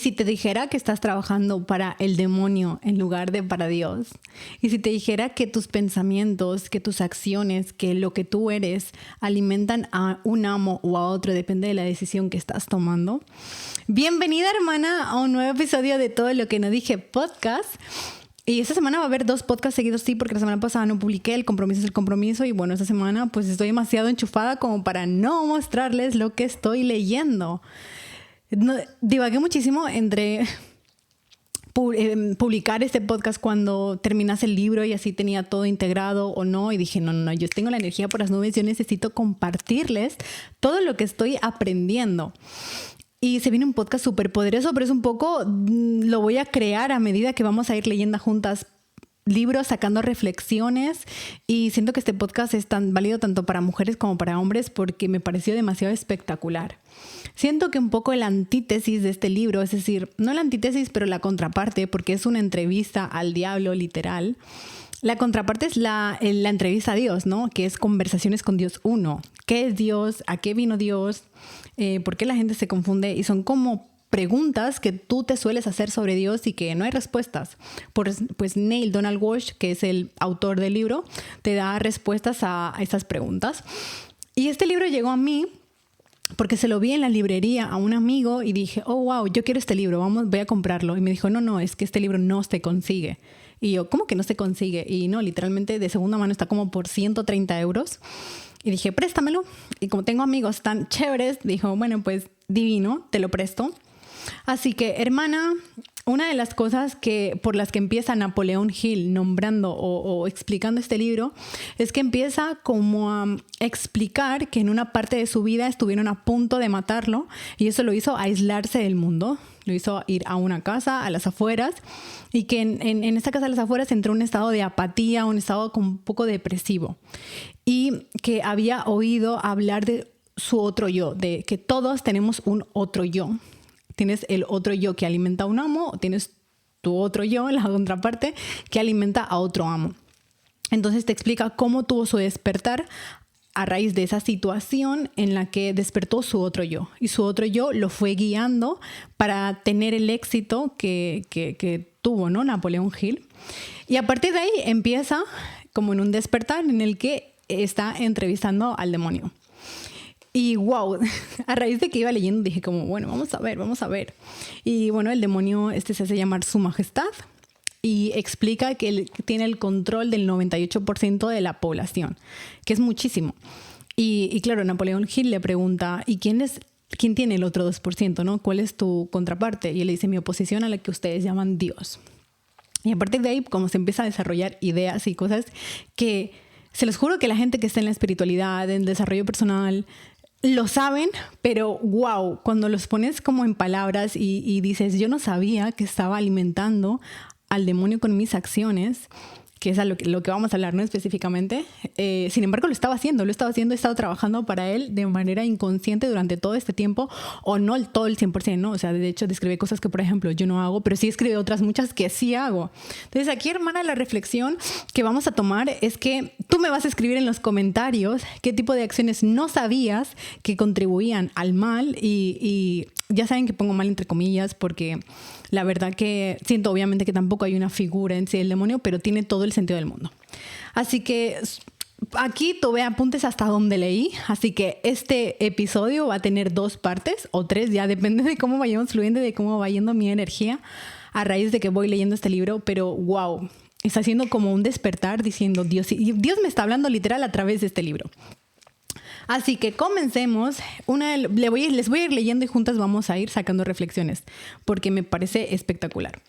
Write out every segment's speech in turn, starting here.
Si te dijera que estás trabajando para el demonio en lugar de para Dios, y si te dijera que tus pensamientos, que tus acciones, que lo que tú eres alimentan a un amo o a otro, depende de la decisión que estás tomando. Bienvenida, hermana, a un nuevo episodio de Todo lo que no dije podcast. Y esta semana va a haber 2 podcasts seguidos, sí, porque la semana pasada no publiqué, el compromiso es el compromiso. Y bueno, esta semana pues estoy demasiado enchufada como para no mostrarles lo que estoy leyendo. No, divagué muchísimo entre publicar este podcast cuando terminase el libro y así tenía todo integrado o no. Y dije, no, yo tengo la energía por las nubes, yo necesito compartirles todo lo que estoy aprendiendo. Y se viene un podcast súper poderoso, pero es un poco, lo voy a crear a medida que vamos a ir leyendo juntas libros, sacando reflexiones, y siento que este podcast es tan válido tanto para mujeres como para hombres porque me pareció demasiado espectacular. Siento que un poco la antítesis de este libro, es decir, no la antítesis pero la contraparte, porque es una entrevista al diablo literal. La contraparte es la entrevista a Dios, ¿no? Que es Conversaciones con Dios 1. ¿Qué es Dios? ¿A qué vino Dios? ¿Por qué la gente se confunde? Y son como preguntas que tú te sueles hacer sobre Dios y que no hay respuestas. Pues Neil Donald Walsch, que es el autor del libro, te da respuestas a estas preguntas. Y este libro llegó a mí porque se lo vi en la librería a un amigo y dije, oh, wow, yo quiero este libro, voy a comprarlo. Y me dijo, no, es que este libro no se consigue. Y yo, ¿cómo que no se consigue? Y no, literalmente de segunda mano está como por 130 euros. Y dije, préstamelo. Y como tengo amigos tan chéveres, dijo, bueno, pues divino, te lo presto. Así que, hermana, una de las cosas por las que empieza Napoleón Hill nombrando o explicando este libro es que empieza como a explicar que en una parte de su vida estuvieron a punto de matarlo y eso lo hizo aislarse del mundo, lo hizo ir a una casa a las afueras y que en esta casa a las afueras entró en un estado de apatía, un estado como un poco depresivo y que había oído hablar de su otro yo, de que todos tenemos un otro yo. Tienes el otro yo que alimenta a un amo, tienes tu otro yo, la contraparte, que alimenta a otro amo. Entonces te explica cómo tuvo su despertar a raíz de esa situación en la que despertó su otro yo. Y su otro yo lo fue guiando para tener el éxito que tuvo, ¿no? Napoleón Hill. Y a partir de ahí empieza como en un despertar en el que está entrevistando al demonio. Y wow, a raíz de que iba leyendo dije como, bueno, vamos a ver. Y bueno, el demonio se hace llamar Su Majestad y explica que él tiene el control del 98% de la población, que es muchísimo. Y claro, Napoleón Hill le pregunta, ¿y quién tiene el otro 2%, ¿no? ¿Cuál es tu contraparte? Y él le dice, mi oposición a la que ustedes llaman Dios. Y a partir de ahí, como se empieza a desarrollar ideas y cosas que se los juro que la gente que está en la espiritualidad, en el desarrollo personal, lo saben, pero wow, cuando los pones como en palabras y dices, yo no sabía que estaba alimentando al demonio con mis acciones, que es a lo que vamos a hablar, ¿no? Específicamente. Sin embargo, lo estaba haciendo, he estado trabajando para él de manera inconsciente durante todo este tiempo, o no todo el 100%, ¿no? O sea, de hecho, describe cosas que, por ejemplo, yo no hago, pero sí escribe otras muchas que sí hago. Entonces, aquí, hermana, la reflexión que vamos a tomar es que tú me vas a escribir en los comentarios qué tipo de acciones no sabías que contribuían al mal y ya saben que pongo mal entre comillas porque la verdad que siento obviamente que tampoco hay una figura en sí del demonio, pero tiene todo el sentido del mundo. Así que aquí tomé apuntes hasta donde leí, así que este episodio va a tener 2 partes o 3, ya depende de cómo vayamos fluyendo y de cómo va yendo mi energía a raíz de que voy leyendo este libro, pero wow, está haciendo como un despertar diciendo Dios me está hablando literal a través de este libro. Así que comencemos. Les voy a ir leyendo y juntas vamos a ir sacando reflexiones porque me parece espectacular.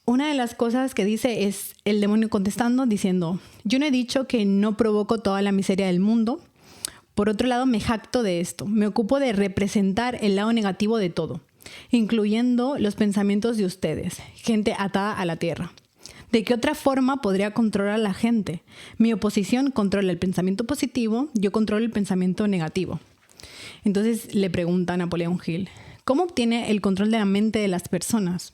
Una de las cosas que dice es el demonio contestando diciendo, yo no he dicho que no provoco toda la miseria del mundo. Por otro lado, me jacto de esto. Me ocupo de representar el lado negativo de todo, incluyendo los pensamientos de ustedes, gente atada a la tierra. ¿De qué otra forma podría controlar a la gente? Mi oposición controla el pensamiento positivo, yo controlo el pensamiento negativo. Entonces le pregunta a Napoleón Hill, ¿cómo obtiene el control de la mente de las personas?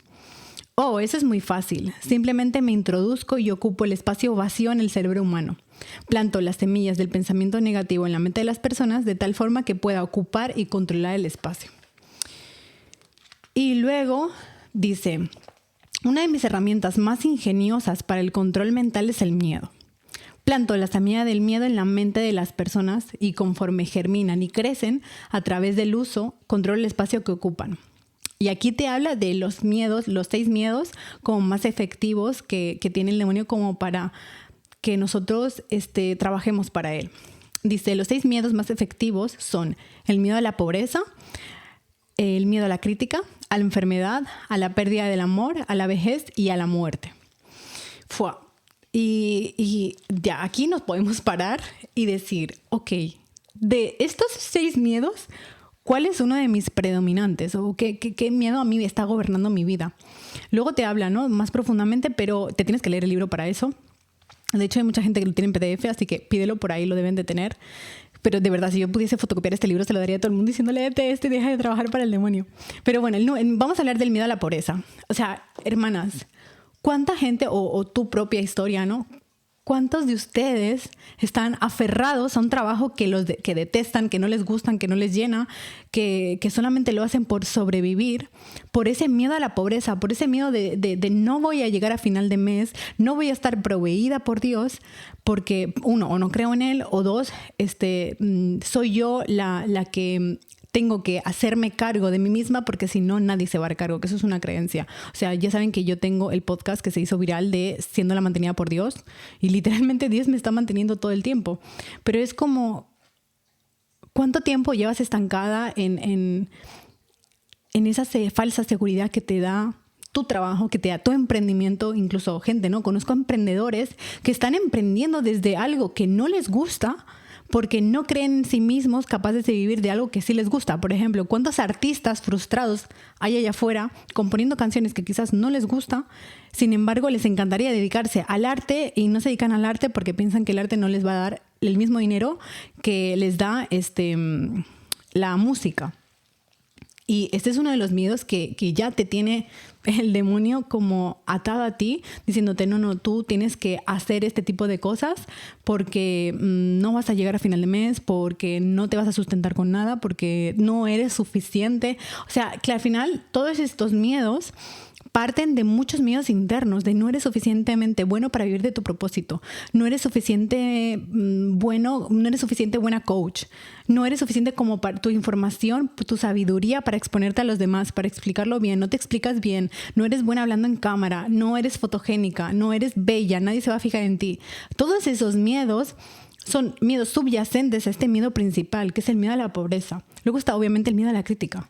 Oh, eso es muy fácil. Simplemente me introduzco y ocupo el espacio vacío en el cerebro humano. Planto las semillas del pensamiento negativo en la mente de las personas de tal forma que pueda ocupar y controlar el espacio. Y luego dice, una de mis herramientas más ingeniosas para el control mental es el miedo. Planto la semilla del miedo en la mente de las personas y conforme germinan y crecen a través del uso, controlo el espacio que ocupan. Y aquí te habla de los miedos, los 6 miedos como más efectivos que tiene el demonio como para que nosotros trabajemos para él. Dice, los 6 miedos más efectivos son el miedo a la pobreza, el miedo a la crítica, a la enfermedad, a la pérdida del amor, a la vejez y a la muerte. Y ya aquí nos podemos parar y decir, ok, de estos 6 miedos, ¿cuál es uno de mis predominantes? ¿O qué miedo a mí está gobernando mi vida? Luego te habla, ¿no? Más profundamente, pero te tienes que leer el libro para eso. De hecho, hay mucha gente que lo tiene en PDF, así que pídelo por ahí, lo deben de tener. Pero de verdad, si yo pudiese fotocopiar este libro, se lo daría a todo el mundo diciéndole, léete y deja de trabajar para el demonio. Pero bueno, vamos a hablar del miedo a la pobreza. O sea, hermanas, ¿cuánta gente, o tu propia historia, ¿no? ¿Cuántos de ustedes están aferrados a un trabajo que detestan, que no les gustan, que no les llena, que solamente lo hacen por sobrevivir, por ese miedo a la pobreza, por ese miedo de no voy a llegar a final de mes, no voy a estar proveída por Dios, porque uno, o no creo en Él, o dos, soy yo la que tengo que hacerme cargo de mí misma porque si no nadie se va a dar cargo, que eso es una creencia. O sea, ya saben que yo tengo el podcast que se hizo viral de siendo la mantenida por Dios y literalmente Dios me está manteniendo todo el tiempo. Pero es como, ¿cuánto tiempo llevas estancada en esa falsa seguridad que te da tu trabajo, que te da tu emprendimiento? Incluso gente, ¿no? Conozco emprendedores que están emprendiendo desde algo que no les gusta porque no creen en sí mismos capaces de vivir de algo que sí les gusta. Por ejemplo, ¿cuántos artistas frustrados hay allá afuera componiendo canciones que quizás no les gusta? Sin embargo, les encantaría dedicarse al arte y no se dedican al arte porque piensan que el arte no les va a dar el mismo dinero que les da la música. Y este es uno de los miedos que ya te tiene el demonio como atado a ti, diciéndote, no, tú tienes que hacer este tipo de cosas porque no vas a llegar a final de mes, porque no te vas a sustentar con nada, porque no eres suficiente. O sea, que al final todos estos miedos parten de muchos miedos internos, de no eres suficientemente bueno para vivir de tu propósito, no eres suficiente bueno, no eres suficiente buena coach, no eres suficiente como para tu información, tu sabiduría para exponerte a los demás, para explicarlo bien, no te explicas bien, no eres buena hablando en cámara, no eres fotogénica, no eres bella, nadie se va a fijar en ti. Todos esos miedos son miedos subyacentes a este miedo principal, que es el miedo a la pobreza. Luego está obviamente el miedo a la crítica.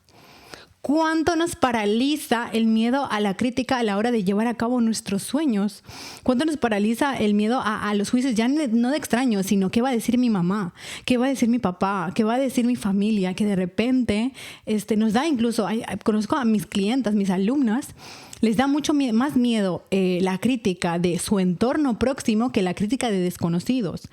¿Cuánto nos paraliza el miedo a la crítica a la hora de llevar a cabo nuestros sueños? ¿Cuánto nos paraliza el miedo a los juicios, ya no de extraños, sino qué va a decir mi mamá, qué va a decir mi papá, qué va a decir mi familia? Que de repente nos da incluso, conozco a mis clientas, mis alumnas, les da mucho más miedo la crítica de su entorno próximo que la crítica de desconocidos.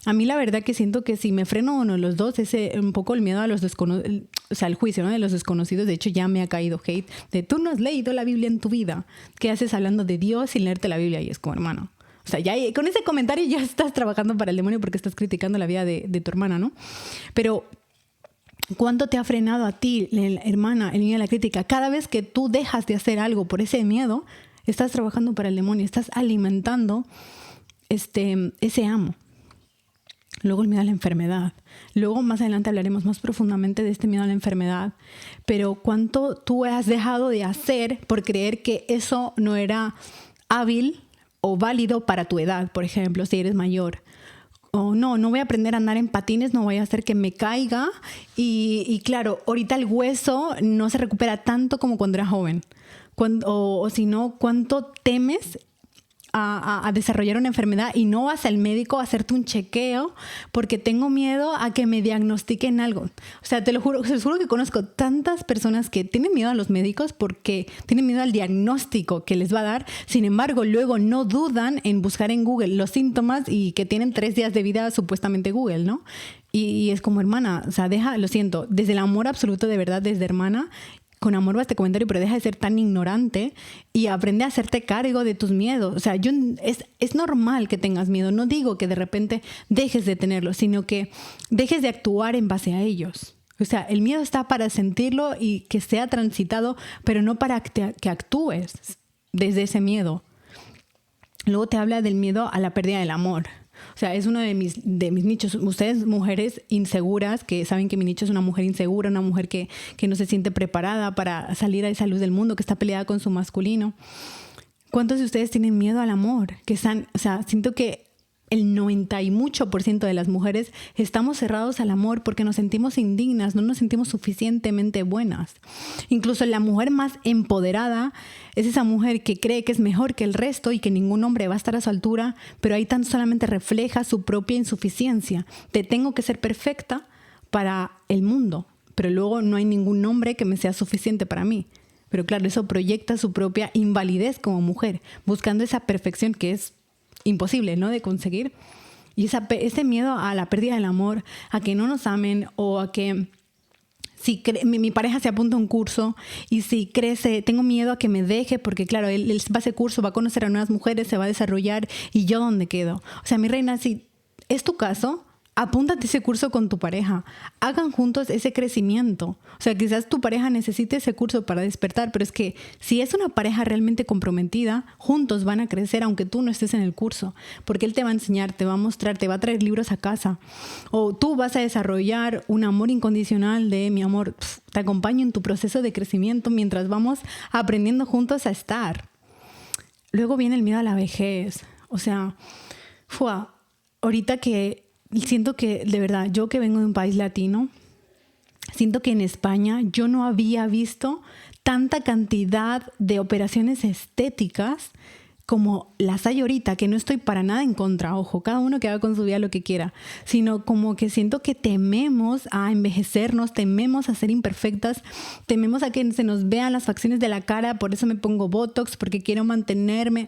A mí la verdad que siento que si me freno uno de los dos, es un poco el miedo a los desconocidos, o sea, el juicio, ¿no? De los desconocidos. De hecho, ya me ha caído hate de tú no has leído la Biblia en tu vida. ¿Qué haces hablando de Dios sin leerte la Biblia? Y es como, hermano, o sea, ya con ese comentario ya estás trabajando para el demonio porque estás criticando la vida de tu hermana, ¿no? Pero ¿cuánto te ha frenado a ti, hermana, el miedo a la crítica? Cada vez que tú dejas de hacer algo por ese miedo, estás trabajando para el demonio, estás alimentando ese amo. Luego el miedo a la enfermedad. Luego más adelante hablaremos más profundamente de este miedo a la enfermedad. Pero ¿cuánto tú has dejado de hacer por creer que eso no era hábil o válido para tu edad? Por ejemplo, si eres mayor. O no voy a aprender a andar en patines, no voy a hacer que me caiga. Y claro, ahorita el hueso no se recupera tanto como cuando era joven. O si no, ¿cuánto temes a desarrollar una enfermedad y no vas al médico a hacerte un chequeo porque tengo miedo a que me diagnostiquen algo? O sea, te lo juro que conozco tantas personas que tienen miedo a los médicos porque tienen miedo al diagnóstico que les va a dar. Sin embargo, luego no dudan en buscar en Google los síntomas y que tienen 3 días de vida supuestamente Google, ¿no? Y es como, hermana, o sea, lo siento, desde el amor absoluto, de verdad, desde hermana, con amor va este comentario, pero deja de ser tan ignorante y aprende a hacerte cargo de tus miedos. O sea, es normal que tengas miedo. No digo que de repente dejes de tenerlo, sino que dejes de actuar en base a ellos. O sea, el miedo está para sentirlo y que sea transitado, pero no para que actúes desde ese miedo. Luego te habla del miedo a la pérdida del amor. O sea, es uno de mis nichos. Ustedes, mujeres inseguras, que saben que mi nicho es una mujer insegura, una mujer que no se siente preparada para salir a esa luz del mundo, que está peleada con su masculino. ¿Cuántos de ustedes tienen miedo al amor? O sea, siento que el 90 y mucho % de las mujeres estamos cerrados al amor porque nos sentimos indignas, no nos sentimos suficientemente buenas. Incluso la mujer más empoderada es esa mujer que cree que es mejor que el resto y que ningún hombre va a estar a su altura, pero ahí tan solamente refleja su propia insuficiencia. Tengo que ser perfecta para el mundo, pero luego no hay ningún hombre que me sea suficiente para mí. Pero claro, eso proyecta su propia invalidez como mujer, buscando esa perfección que es imposible, ¿no?, de conseguir. Y ese miedo a la pérdida del amor, a que no nos amen, o a que si mi pareja se apunta a un curso y si crece, tengo miedo a que me deje porque claro, él va a ese curso, va a conocer a nuevas mujeres, se va a desarrollar y yo ¿dónde quedo? O sea, mi reina, si es tu caso, apúntate ese curso con tu pareja, hagan juntos ese crecimiento. O sea, quizás tu pareja necesite ese curso para despertar, pero es que si es una pareja realmente comprometida, juntos van a crecer aunque tú no estés en el curso, porque él te va a enseñar, te va a mostrar, te va a traer libros a casa, o tú vas a desarrollar un amor incondicional de mi amor, te acompaño en tu proceso de crecimiento mientras vamos aprendiendo juntos a estar. Luego viene el miedo a la vejez. O sea, ahorita que siento que, de verdad, yo que vengo de un país latino, siento que en España yo no había visto tanta cantidad de operaciones estéticas como las hay ahorita, que no estoy para nada en contra, ojo, cada uno que haga con su vida lo que quiera, sino como que siento que tememos a envejecernos, tememos a ser imperfectas, tememos a que se nos vean las facciones de la cara, por eso me pongo Botox, porque quiero mantenerme.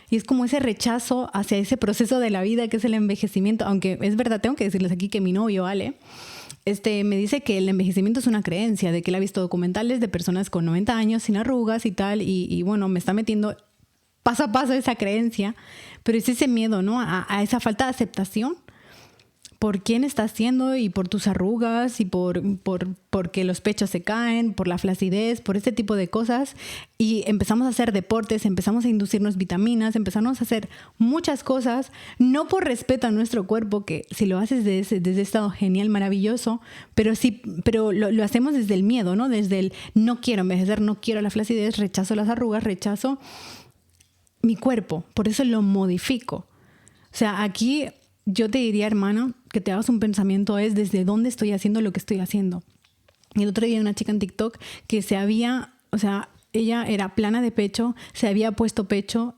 Y es como ese rechazo hacia ese proceso de la vida que es el envejecimiento, aunque es verdad, tengo que decirles aquí que mi novio, Ale, me dice que el envejecimiento es una creencia, de que él ha visto documentales de personas con 90 años sin arrugas y tal, y bueno, me está metiendo paso a paso esa creencia, pero es ese miedo, ¿no? A esa falta de aceptación por quién estás siendo y por tus arrugas y porque los pechos se caen, por la flacidez, por este tipo de cosas. Y empezamos a hacer deportes, empezamos a inducirnos vitaminas, empezamos a hacer muchas cosas, no por respeto a nuestro cuerpo, que si lo haces desde ese estado genial, maravilloso, pero sí, pero lo hacemos desde el miedo, ¿no? Desde el no quiero envejecer, no quiero la flacidez, rechazo las arrugas, rechazo mi cuerpo, por eso lo modifico. O sea, aquí yo te diría, hermana, que te hagas un pensamiento es desde dónde estoy haciendo lo que estoy haciendo. Y el otro día una chica en TikTok que ella era plana de pecho, se había puesto pecho,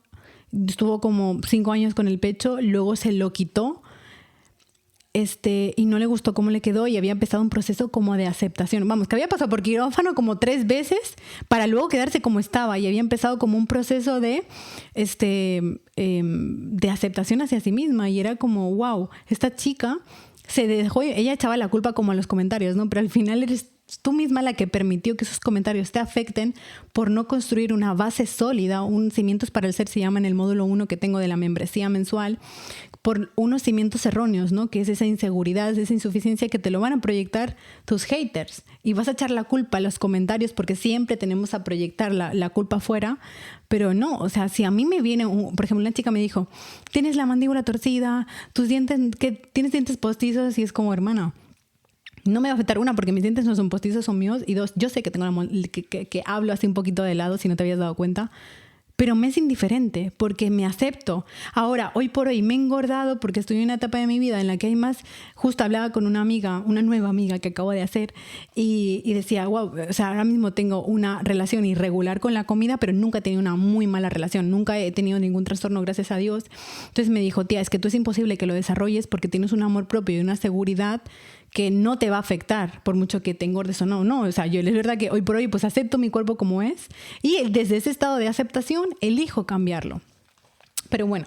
estuvo como 5 años con el pecho, luego se lo quitó, y no le gustó cómo le quedó y había empezado un proceso como de aceptación. Vamos, que había pasado por quirófano como 3 veces para luego quedarse como estaba y había empezado como un proceso de aceptación hacia sí misma y era como, wow, esta chica se dejó, ella echaba la culpa como a los comentarios, ¿no? Pero al final eres tú misma la que permitió que esos comentarios te afecten por no construir una base sólida, un cimientos para el ser se llama en el módulo 1 que tengo de la membresía mensual, por unos cimientos erróneos, ¿no? Que es esa inseguridad, esa insuficiencia que te lo van a proyectar tus haters. Y vas a echar la culpa a los comentarios porque siempre tenemos a proyectar la culpa afuera. Pero no, o sea, si a mí me viene, por ejemplo, una chica me dijo, tienes la mandíbula torcida, tus dientes, tienes dientes postizos y es como, hermana, no me va a afectar una porque mis dientes no son postizos, son míos. Y 2, yo sé que tengo que hablo así un poquito de lado si no te habías dado cuenta. Pero me es indiferente porque me acepto. Ahora, hoy por hoy me he engordado porque estoy en una etapa de mi vida en la que hay más. Justo hablaba con una amiga, una nueva amiga que acabo de hacer y decía, wow, o sea, ahora mismo tengo una relación irregular con la comida, pero nunca he tenido una muy mala relación. Nunca he tenido ningún trastorno, gracias a Dios. Entonces me dijo, tía, es que tú es imposible que lo desarrolles porque tienes un amor propio y una seguridad que no te va a afectar por mucho que te engordes o no. No, o sea, yo es verdad que hoy por hoy pues acepto mi cuerpo como es y desde ese estado de aceptación elijo cambiarlo. Pero bueno,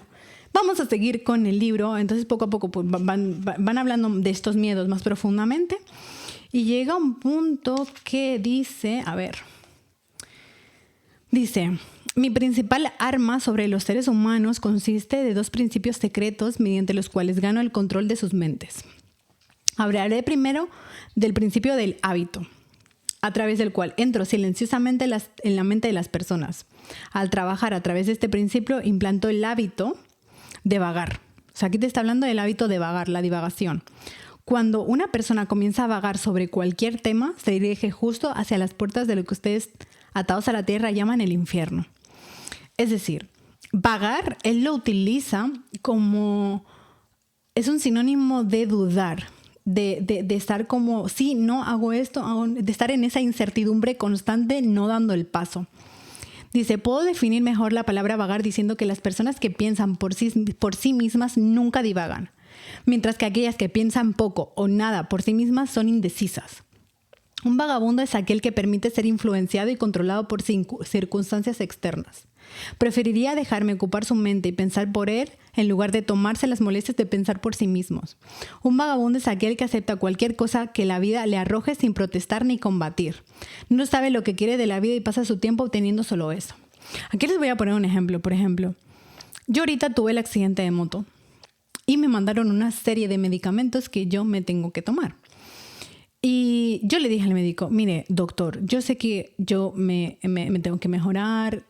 vamos a seguir con el libro. Entonces poco a poco pues, van hablando de estos miedos más profundamente y llega un punto que dice, mi principal arma sobre los seres humanos consiste de 2 principios secretos mediante los cuales gano el control de sus mentes. Hablaré primero del principio del hábito, a través del cual entro silenciosamente en la mente de las personas. Al trabajar a través de este principio, implanto el hábito de vagar. O sea, aquí te está hablando del hábito de vagar, la divagación. Cuando una persona comienza a vagar sobre cualquier tema, se dirige justo hacia las puertas de lo que ustedes, atados a la tierra, llaman el infierno. Es decir, vagar, él lo utiliza como... es un sinónimo de dudar, de estar como, sí, no, hago esto, de estar en esa incertidumbre constante, no dando el paso. Dice, puedo definir mejor la palabra vagar diciendo que las personas que piensan por sí mismas nunca divagan, mientras que aquellas que piensan poco o nada por sí mismas son indecisas. Un vagabundo es aquel que permite ser influenciado y controlado por circunstancias externas. Preferiría dejarme ocupar su mente y pensar por él en lugar de tomarse las molestias de pensar por sí mismos. Un vagabundo es aquel que acepta cualquier cosa que la vida le arroje sin protestar ni combatir. No sabe lo que quiere de la vida y pasa su tiempo obteniendo solo eso. Aquí les voy a poner un ejemplo. Por ejemplo, yo ahorita tuve el accidente de moto y me mandaron una serie de medicamentos que yo me tengo que tomar. Y yo le dije al médico, mire, doctor, yo sé que yo me tengo que mejorar,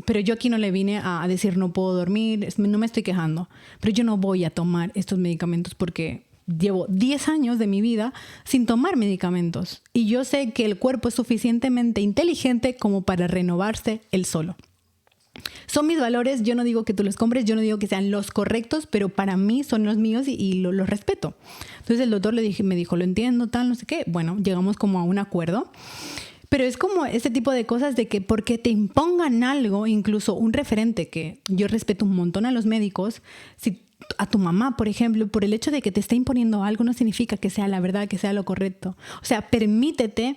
pero yo aquí no le vine a decir no puedo dormir, no me estoy quejando, pero yo no voy a tomar estos medicamentos porque llevo 10 años de mi vida sin tomar medicamentos y yo sé que el cuerpo es suficientemente inteligente como para renovarse él solo. Son mis valores, yo no digo que tú los compres, yo no digo que sean los correctos, pero para mí son los míos y los respeto. Entonces el doctor me dijo, lo entiendo, tal, no sé qué. Bueno, llegamos como a un acuerdo. Pero es como este tipo de cosas de que porque te impongan algo, incluso un referente, que yo respeto un montón a los médicos, si a tu mamá, por ejemplo, por el hecho de que te esté imponiendo algo no significa que sea la verdad, que sea lo correcto. O sea, permítete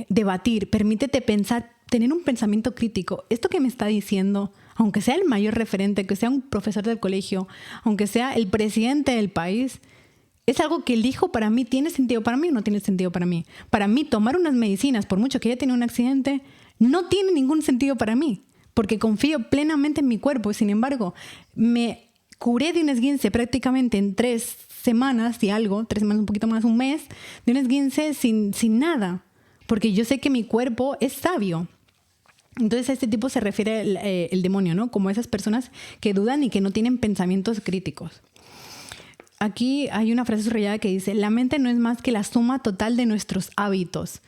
debatir, permítete pensar, tener un pensamiento crítico. Esto que me está diciendo, aunque sea el mayor referente, que sea un profesor del colegio, aunque sea el presidente del país, es algo que elijo para mí, ¿tiene sentido para mí o no tiene sentido para mí? Para mí, tomar unas medicinas, por mucho que haya tenido un accidente, no tiene ningún sentido para mí, porque confío plenamente en mi cuerpo. Sin embargo, me curé de un esguince prácticamente en 3 semanas y algo, 3 semanas, un poquito más, un mes, de un esguince sin nada, porque yo sé que mi cuerpo es sabio. Entonces a este tipo se refiere el demonio, ¿no? Como esas personas que dudan y que no tienen pensamientos críticos. Aquí hay una frase subrayada que dice, la mente no es más que la suma total de nuestros hábitos.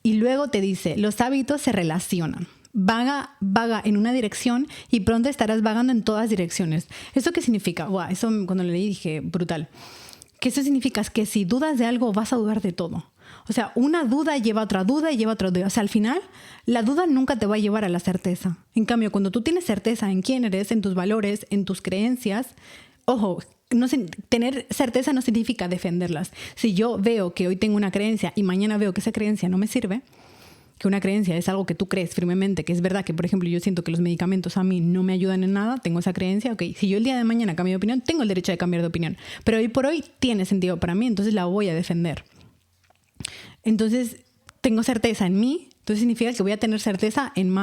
Y luego te dice, los hábitos se relacionan. Vaga en una dirección y pronto estarás vagando en todas direcciones. ¿Eso qué significa? Wow, eso cuando lo leí dije, brutal. Que eso significa que si dudas de algo vas a dudar de todo. O sea, una duda lleva a otra duda y lleva a otra duda. O sea, al final, la duda nunca te va a llevar a la certeza. En cambio, cuando tú tienes certeza en quién eres, en tus valores, en tus creencias, ojo, tener certeza no significa defenderlas. Si yo veo que hoy tengo una creencia y mañana veo que esa creencia no me sirve, que una creencia es algo que tú crees firmemente, que es verdad que, por ejemplo, yo siento que los medicamentos a mí no me ayudan en nada, tengo esa creencia, ok, si yo el día de mañana cambio de opinión, tengo el derecho de cambiar de opinión, pero hoy por hoy tiene sentido para mí, entonces la voy a defender. Entonces, tengo certeza en mí, entonces significa que voy a tener certeza en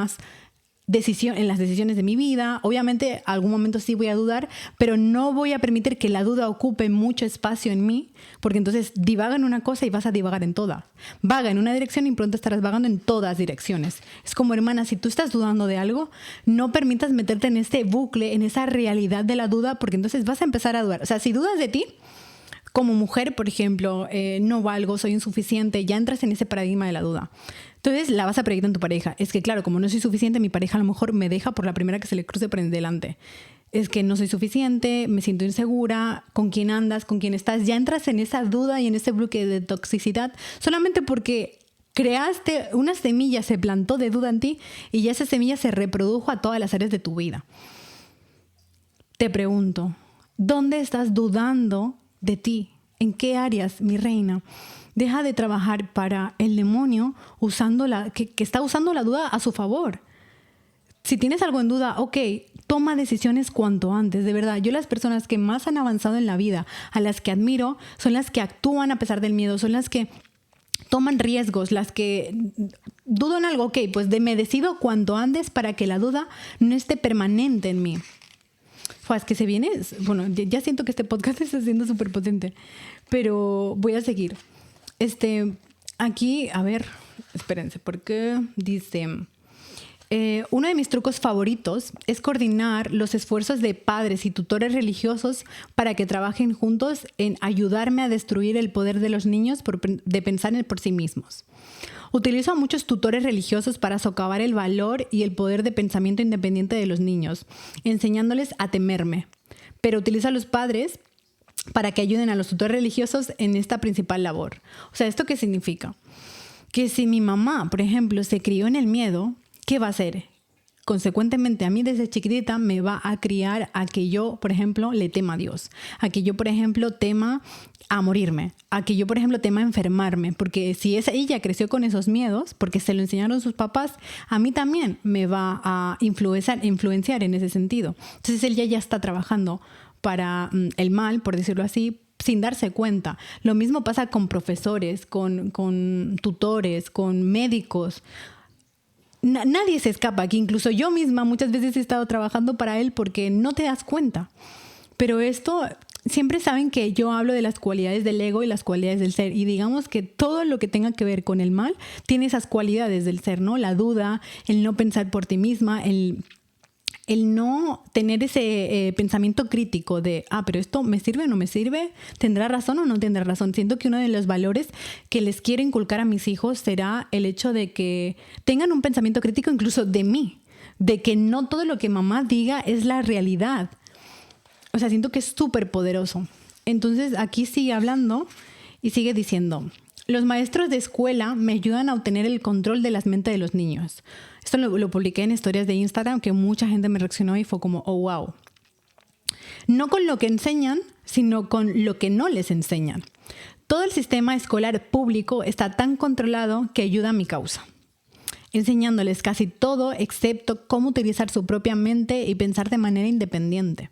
en las decisiones de mi vida. Obviamente, algún momento sí voy a dudar, pero no voy a permitir que la duda ocupe mucho espacio en mí, porque entonces divaga en una cosa y vas a divagar en todas. Vaga en una dirección y pronto estarás vagando en todas direcciones. Es como, hermana, si tú estás dudando de algo, no permitas meterte en este bucle, en esa realidad de la duda, porque entonces vas a empezar a dudar. O sea, si dudas de ti, como mujer, por ejemplo, no valgo, soy insuficiente, ya entras en ese paradigma de la duda. Entonces la vas a proyectar en tu pareja. Es que claro, como no soy suficiente, mi pareja a lo mejor me deja por la primera que se le cruce por delante. Es que no soy suficiente, me siento insegura, con quién andas, con quién estás. Ya entras en esa duda y en ese bloque de toxicidad solamente porque creaste una semilla, se plantó de duda en ti y ya esa semilla se reprodujo a todas las áreas de tu vida. Te pregunto, ¿dónde estás dudando de ti? ¿En qué áreas, mi reina? Deja de trabajar para el demonio que está usando la duda a su favor. Si tienes algo en duda, ok, toma decisiones cuanto antes, de verdad. Yo las personas que más han avanzado en la vida, a las que admiro, son las que actúan a pesar del miedo, son las que toman riesgos, las que dudan algo, ok, pues me decido cuanto antes para que la duda no esté permanente en mí. es que se viene, bueno, ya siento que este podcast está siendo súper potente, pero voy a seguir. Aquí, a ver, espérense, porque dice... uno de mis trucos favoritos es coordinar los esfuerzos de padres y tutores religiosos para que trabajen juntos en ayudarme a destruir el poder de los niños de pensar por sí mismos. Utilizo a muchos tutores religiosos para socavar el valor y el poder de pensamiento independiente de los niños, enseñándoles a temerme. Pero utilizo a los padres para que ayuden a los tutores religiosos en esta principal labor. O sea, ¿esto qué significa? Que si mi mamá, por ejemplo, se crió en el miedo, ¿qué va a hacer? Consecuentemente, a mí desde chiquitita me va a criar a que yo, por ejemplo, le tema a Dios. A que yo, por ejemplo, tema a morirme. A que yo, por ejemplo, tema a enfermarme. Porque si ella creció con esos miedos, porque se lo enseñaron sus papás, a mí también me va a influenciar en ese sentido. Entonces, él ya está trabajando para el mal, por decirlo así, sin darse cuenta. Lo mismo pasa con profesores, con tutores, con médicos. Nadie se escapa aquí, incluso yo misma muchas veces he estado trabajando para él porque no te das cuenta. Pero esto, siempre saben que yo hablo de las cualidades del ego y las cualidades del ser. Y digamos que todo lo que tenga que ver con el mal tiene esas cualidades del ser, ¿no? La duda, el no pensar por ti misma, el no tener ese pensamiento crítico de, pero esto me sirve o no me sirve, ¿tendrá razón o no tendrá razón? Siento que uno de los valores que les quiero inculcar a mis hijos será el hecho de que tengan un pensamiento crítico incluso de mí, de que no todo lo que mamá diga es la realidad. O sea, siento que es súper poderoso. Entonces aquí sigue hablando y sigue diciendo... Los maestros de escuela me ayudan a obtener el control de las mentes de los niños. Esto lo publiqué en historias de Instagram, que mucha gente me reaccionó y fue como, oh, wow. No con lo que enseñan, sino con lo que no les enseñan. Todo el sistema escolar público está tan controlado que ayuda a mi causa, enseñándoles casi todo excepto cómo utilizar su propia mente y pensar de manera independiente.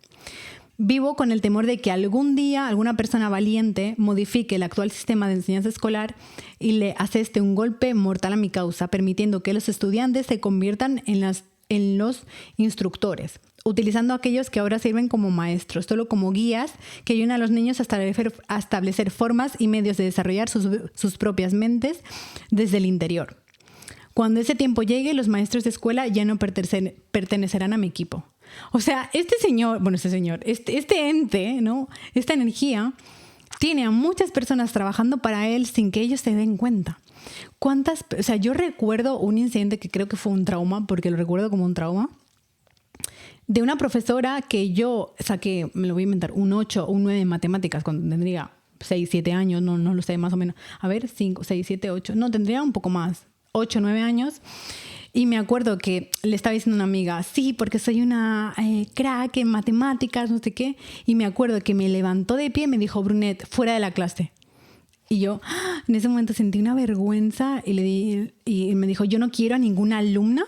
Vivo con el temor de que algún día alguna persona valiente modifique el actual sistema de enseñanza escolar y le aseste un golpe mortal a mi causa, permitiendo que los estudiantes se conviertan en los instructores, utilizando a aquellos que ahora sirven como maestros, solo como guías que ayudan a los niños a establecer formas y medios de desarrollar sus propias mentes desde el interior. Cuando ese tiempo llegue, los maestros de escuela ya no pertenecerán a mi equipo. O sea, este ente, ¿no? Esta energía tiene a muchas personas trabajando para él sin que ellos se den cuenta. Yo recuerdo un incidente que creo que fue un trauma, porque lo recuerdo como un trauma, de una profesora que yo saqué, me lo voy a inventar, un 8 o un 9 en matemáticas cuando tendría 6, 7 años, no lo sé, más o menos. A ver, 5, 6, 7, 8, no, tendría un poco más, 8, 9 años. Y me acuerdo que le estaba diciendo a una amiga, sí, porque soy una crack en matemáticas, no sé qué. Y me acuerdo que me levantó de pie y me dijo, Brunet, fuera de la clase. Y yo en ese momento sentí una vergüenza y me dijo, yo no quiero a ninguna alumna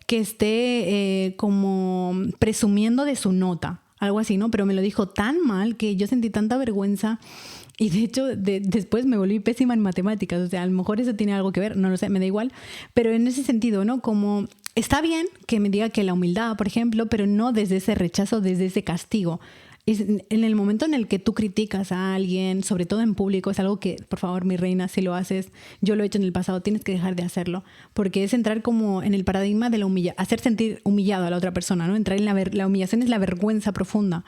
que esté como presumiendo de su nota. Algo así, ¿no? Pero me lo dijo tan mal que yo sentí tanta vergüenza. Y de hecho, después me volví pésima en matemáticas. O sea, a lo mejor eso tiene algo que ver, no lo sé, me da igual. Pero en ese sentido, ¿no? Como está bien que me diga que la humildad, por ejemplo, pero no desde ese rechazo, desde ese castigo. Es en el momento en el que tú criticas a alguien, sobre todo en público, es algo que, por favor, mi reina, si lo haces, yo lo he hecho en el pasado, tienes que dejar de hacerlo. Porque es entrar como en el paradigma de hacer sentir humillado a la otra persona, ¿no? Entrar en la humillación es la vergüenza profunda.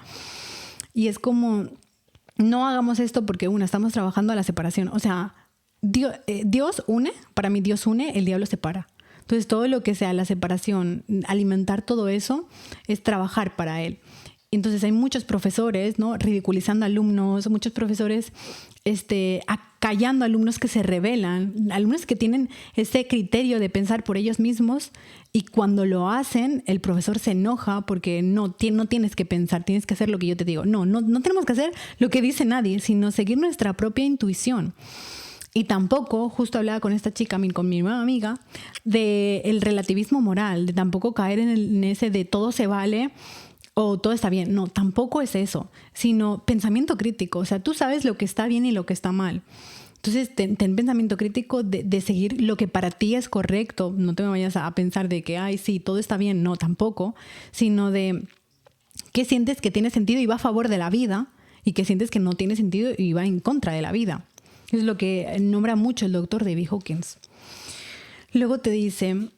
Y es como... No hagamos esto porque, estamos trabajando a la separación. O sea, Dios une, para mí Dios une, el diablo separa. Entonces, todo lo que sea la separación, alimentar todo eso, es trabajar para él. Entonces, hay muchos profesores, ¿no? Ridiculizando alumnos, muchos profesores acallando alumnos que se rebelan, alumnos que tienen ese criterio de pensar por ellos mismos y cuando lo hacen, el profesor se enoja porque no tienes que pensar, tienes que hacer lo que yo te digo. No tenemos que hacer lo que dice nadie, sino seguir nuestra propia intuición. Y tampoco, justo hablaba con esta chica, con mi nueva amiga, del relativismo moral, de tampoco caer en ese de todo se vale o todo está bien. No, tampoco es eso, sino pensamiento crítico. O sea, tú sabes lo que está bien y lo que está mal. Entonces, ten pensamiento crítico de seguir lo que para ti es correcto. No te vayas a pensar de que, ay, sí, todo está bien. No, tampoco. Sino de ¿Qué sientes que tiene sentido y va a favor de la vida? ¿Y qué sientes que no tiene sentido y va en contra de la vida? Es lo que nombra mucho el doctor David Hawkins. Luego te dice,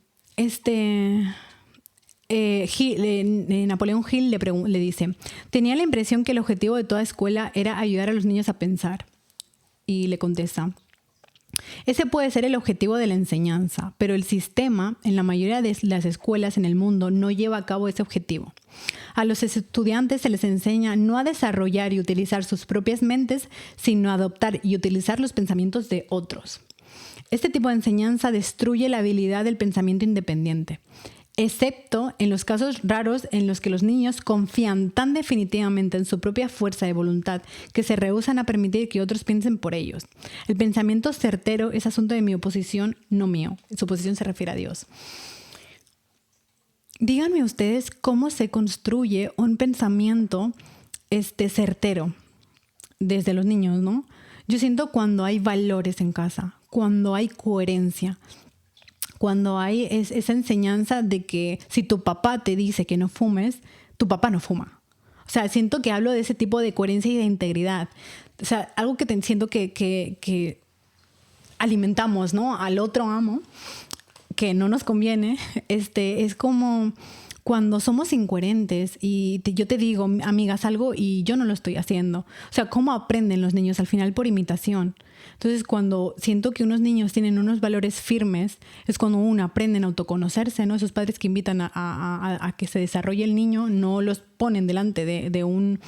Napoleón Hill le dice, tenía la impresión que el objetivo de toda escuela era ayudar a los niños a pensar. Y le contesta, ese puede ser el objetivo de la enseñanza, pero el sistema en la mayoría de las escuelas en el mundo no lleva a cabo ese objetivo. A los estudiantes se les enseña no a desarrollar y utilizar sus propias mentes, sino a adoptar y utilizar los pensamientos de otros. Este tipo de enseñanza destruye la habilidad del pensamiento independiente, excepto en los casos raros en los que los niños confían tan definitivamente en su propia fuerza de voluntad que se rehúsan a permitir que otros piensen por ellos. El pensamiento certero es asunto de mi oposición, no mío. Su oposición se refiere a Dios. Díganme ustedes cómo se construye un pensamiento certero desde los niños, ¿no? Yo siento cuando hay valores en casa, cuando hay coherencia, cuando hay esa enseñanza de que si tu papá te dice que no fumes, tu papá no fuma. O sea, siento que hablo de ese tipo de coherencia y de integridad. O sea, algo que siento que alimentamos, ¿no? Al otro amo, que no nos conviene, es como cuando somos incoherentes y yo te digo, amigas, algo y yo no lo estoy haciendo. O sea, ¿cómo aprenden los niños? Al final por imitación. Entonces, cuando siento que unos niños tienen unos valores firmes, es cuando aprenden a autoconocerse, ¿no? Esos padres que invitan a que se desarrolle el niño, no los ponen delante de un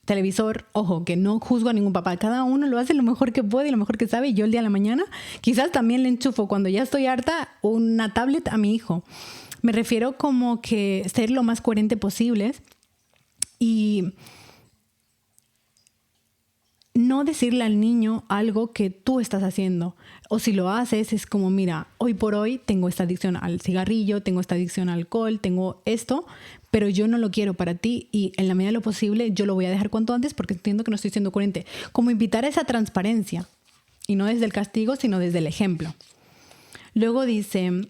televisor. Ojo, que no juzgo a ningún papá. Cada uno lo hace lo mejor que puede y lo mejor que sabe. Y yo el día de la mañana quizás también le enchufo, cuando ya estoy harta, una tablet a mi hijo. Me refiero como que ser lo más coherente posible y no decirle al niño algo que tú estás haciendo. O si lo haces, es como, mira, hoy por hoy tengo esta adicción al cigarrillo, tengo esta adicción al alcohol, tengo esto, pero yo no lo quiero para ti y en la medida de lo posible yo lo voy a dejar cuanto antes porque entiendo que no estoy siendo coherente. Como invitar a esa transparencia y no desde el castigo, sino desde el ejemplo. Luego dice,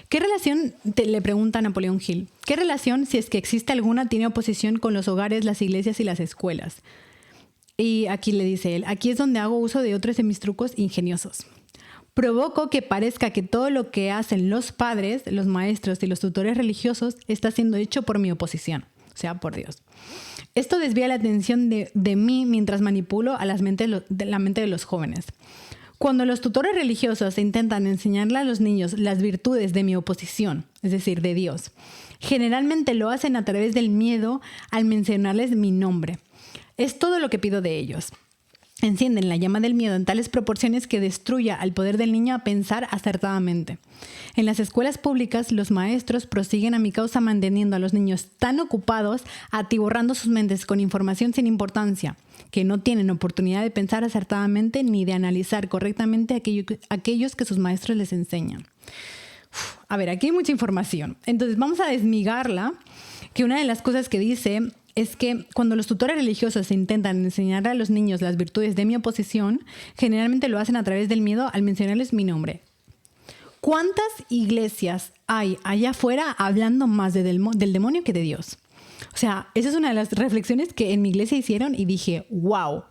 ¿qué relación, le pregunta Napoleón Hill, qué relación, si es que existe alguna, tiene oposición con los hogares, las iglesias y las escuelas? Y aquí le dice él, aquí es donde hago uso de otros de mis trucos ingeniosos. Provoco que parezca que todo lo que hacen los padres, los maestros y los tutores religiosos está siendo hecho por mi oposición, o sea, por Dios. Esto desvía la atención de mí mientras manipulo a la mente de los jóvenes. Cuando los tutores religiosos intentan enseñarle a los niños las virtudes de mi oposición, es decir, de Dios, generalmente lo hacen a través del miedo al mencionarles mi nombre. Es todo lo que pido de ellos. Encienden la llama del miedo en tales proporciones que destruya al poder del niño a pensar acertadamente. En las escuelas públicas, los maestros prosiguen a mi causa manteniendo a los niños tan ocupados, atiborrando sus mentes con información sin importancia, que no tienen oportunidad de pensar acertadamente ni de analizar correctamente aquellos que sus maestros les enseñan. A ver, aquí hay mucha información. Entonces vamos a desmigarla, que una de las cosas que dice es que cuando los tutores religiosos intentan enseñar a los niños las virtudes de mi oposición, generalmente lo hacen a través del miedo al mencionarles mi nombre. ¿Cuántas iglesias hay allá afuera hablando más del demonio que de Dios? O sea, esa es una de las reflexiones que en mi iglesia hicieron y dije, wow,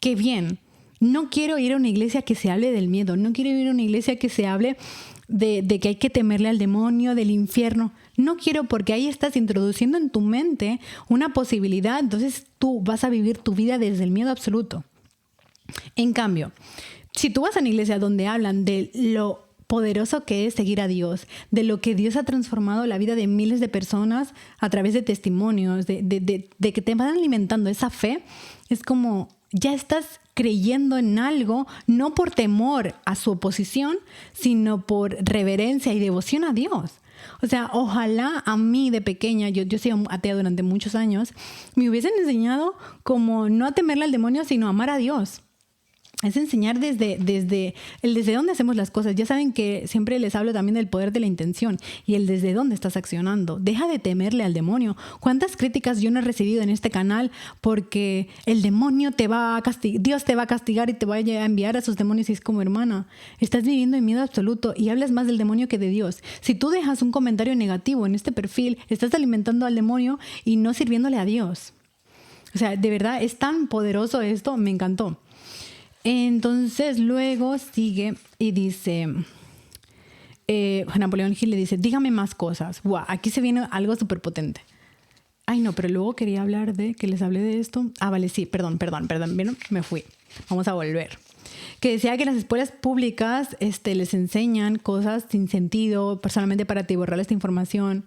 qué bien. No quiero ir a una iglesia que se hable del miedo, no quiero ir a una iglesia que se hable de que hay que temerle al demonio, del infierno. No quiero, porque ahí estás introduciendo en tu mente una posibilidad, entonces tú vas a vivir tu vida desde el miedo absoluto. En cambio, si tú vas a una iglesia donde hablan de lo poderoso que es seguir a Dios, de lo que Dios ha transformado la vida de miles de personas a través de testimonios, de que te van alimentando esa fe, es como ya estás creyendo en algo, no por temor a su oposición, sino por reverencia y devoción a Dios. O sea, ojalá a mí de pequeña, yo he sido atea durante muchos años, me hubiesen enseñado como no a temerle al demonio, sino a amar a Dios. Es enseñar desde dónde hacemos las cosas. Ya saben que siempre les hablo también del poder de la intención y el desde dónde estás accionando. Deja de temerle al demonio. ¿Cuántas críticas yo no he recibido en este canal porque el demonio te va a castigar, Dios te va a castigar y te va a enviar a sus demonios? Y es como, hermana, estás viviendo en miedo absoluto y hablas más del demonio que de Dios. Si tú dejas un comentario negativo en este perfil, estás alimentando al demonio y no sirviéndole a Dios. O sea, de verdad es tan poderoso esto, me encantó. Entonces luego sigue y dice, Napoleón Hill le dice, dígame más cosas. Wow, aquí se viene algo súper potente. Ay, no, pero luego quería hablar que les hablé de esto. Ah, vale, sí, perdón, ¿vieron? Me fui. Vamos a volver. Que decía que las escuelas públicas les enseñan cosas sin sentido, personalmente para atiborrar esta información.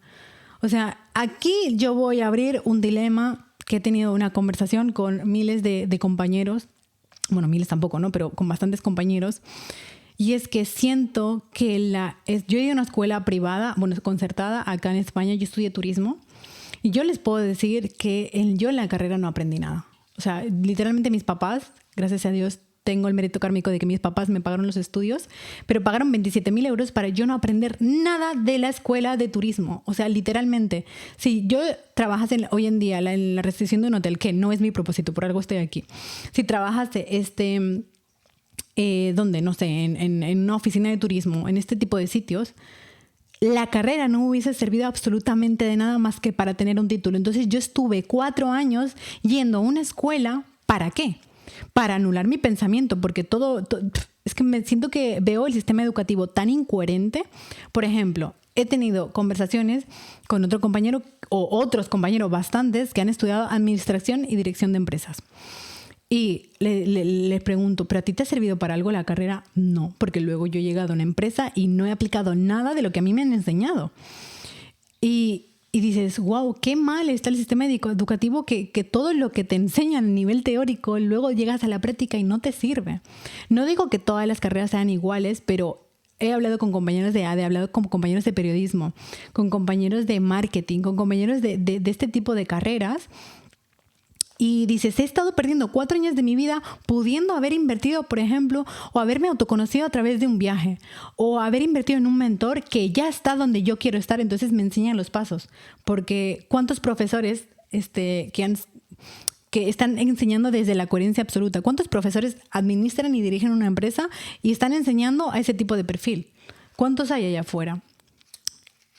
O sea, aquí yo voy a abrir un dilema que he tenido una conversación con miles de compañeros. Bueno, miles tampoco, ¿no? Pero con bastantes compañeros. Y es que siento que yo he ido a una escuela privada, bueno, concertada acá en España. Yo estudié turismo. Y yo les puedo decir que yo en la carrera no aprendí nada. O sea, literalmente mis papás, gracias a Dios, tengo el mérito kármico de que mis papás me pagaron los estudios, pero pagaron 27,000 euros para yo no aprender nada de la escuela de turismo. O sea, literalmente, si yo trabajas hoy en día en la recepción de un hotel, que no es mi propósito, por algo estoy aquí. Si trabajas ¿dónde? No sé, en una oficina de turismo, en este tipo de sitios, la carrera no me hubiese servido absolutamente de nada más que para tener un título. Entonces yo estuve 4 años yendo a una escuela, ¿para qué? Para anular mi pensamiento, porque es que me siento que veo el sistema educativo tan incoherente. Por ejemplo, he tenido conversaciones con otro compañero o otros compañeros bastantes que han estudiado administración y dirección de empresas. Y le pregunto, ¿pero a ti te ha servido para algo la carrera? No, porque luego yo he llegado a una empresa y no he aplicado nada de lo que a mí me han enseñado. Y dices, wow, qué mal está el sistema educativo que todo lo que te enseñan a nivel teórico, luego llegas a la práctica y no te sirve. No digo que todas las carreras sean iguales, pero he hablado con compañeros he hablado con compañeros de periodismo, con compañeros de marketing, con compañeros de este tipo de carreras. Y dices, he estado perdiendo 4 años de mi vida pudiendo haber invertido, por ejemplo, o haberme autoconocido a través de un viaje, o haber invertido en un mentor que ya está donde yo quiero estar, entonces me enseñan los pasos. Porque ¿cuántos profesores que están enseñando desde la coherencia absoluta? ¿Cuántos profesores administran y dirigen una empresa y están enseñando a ese tipo de perfil? ¿Cuántos hay allá afuera?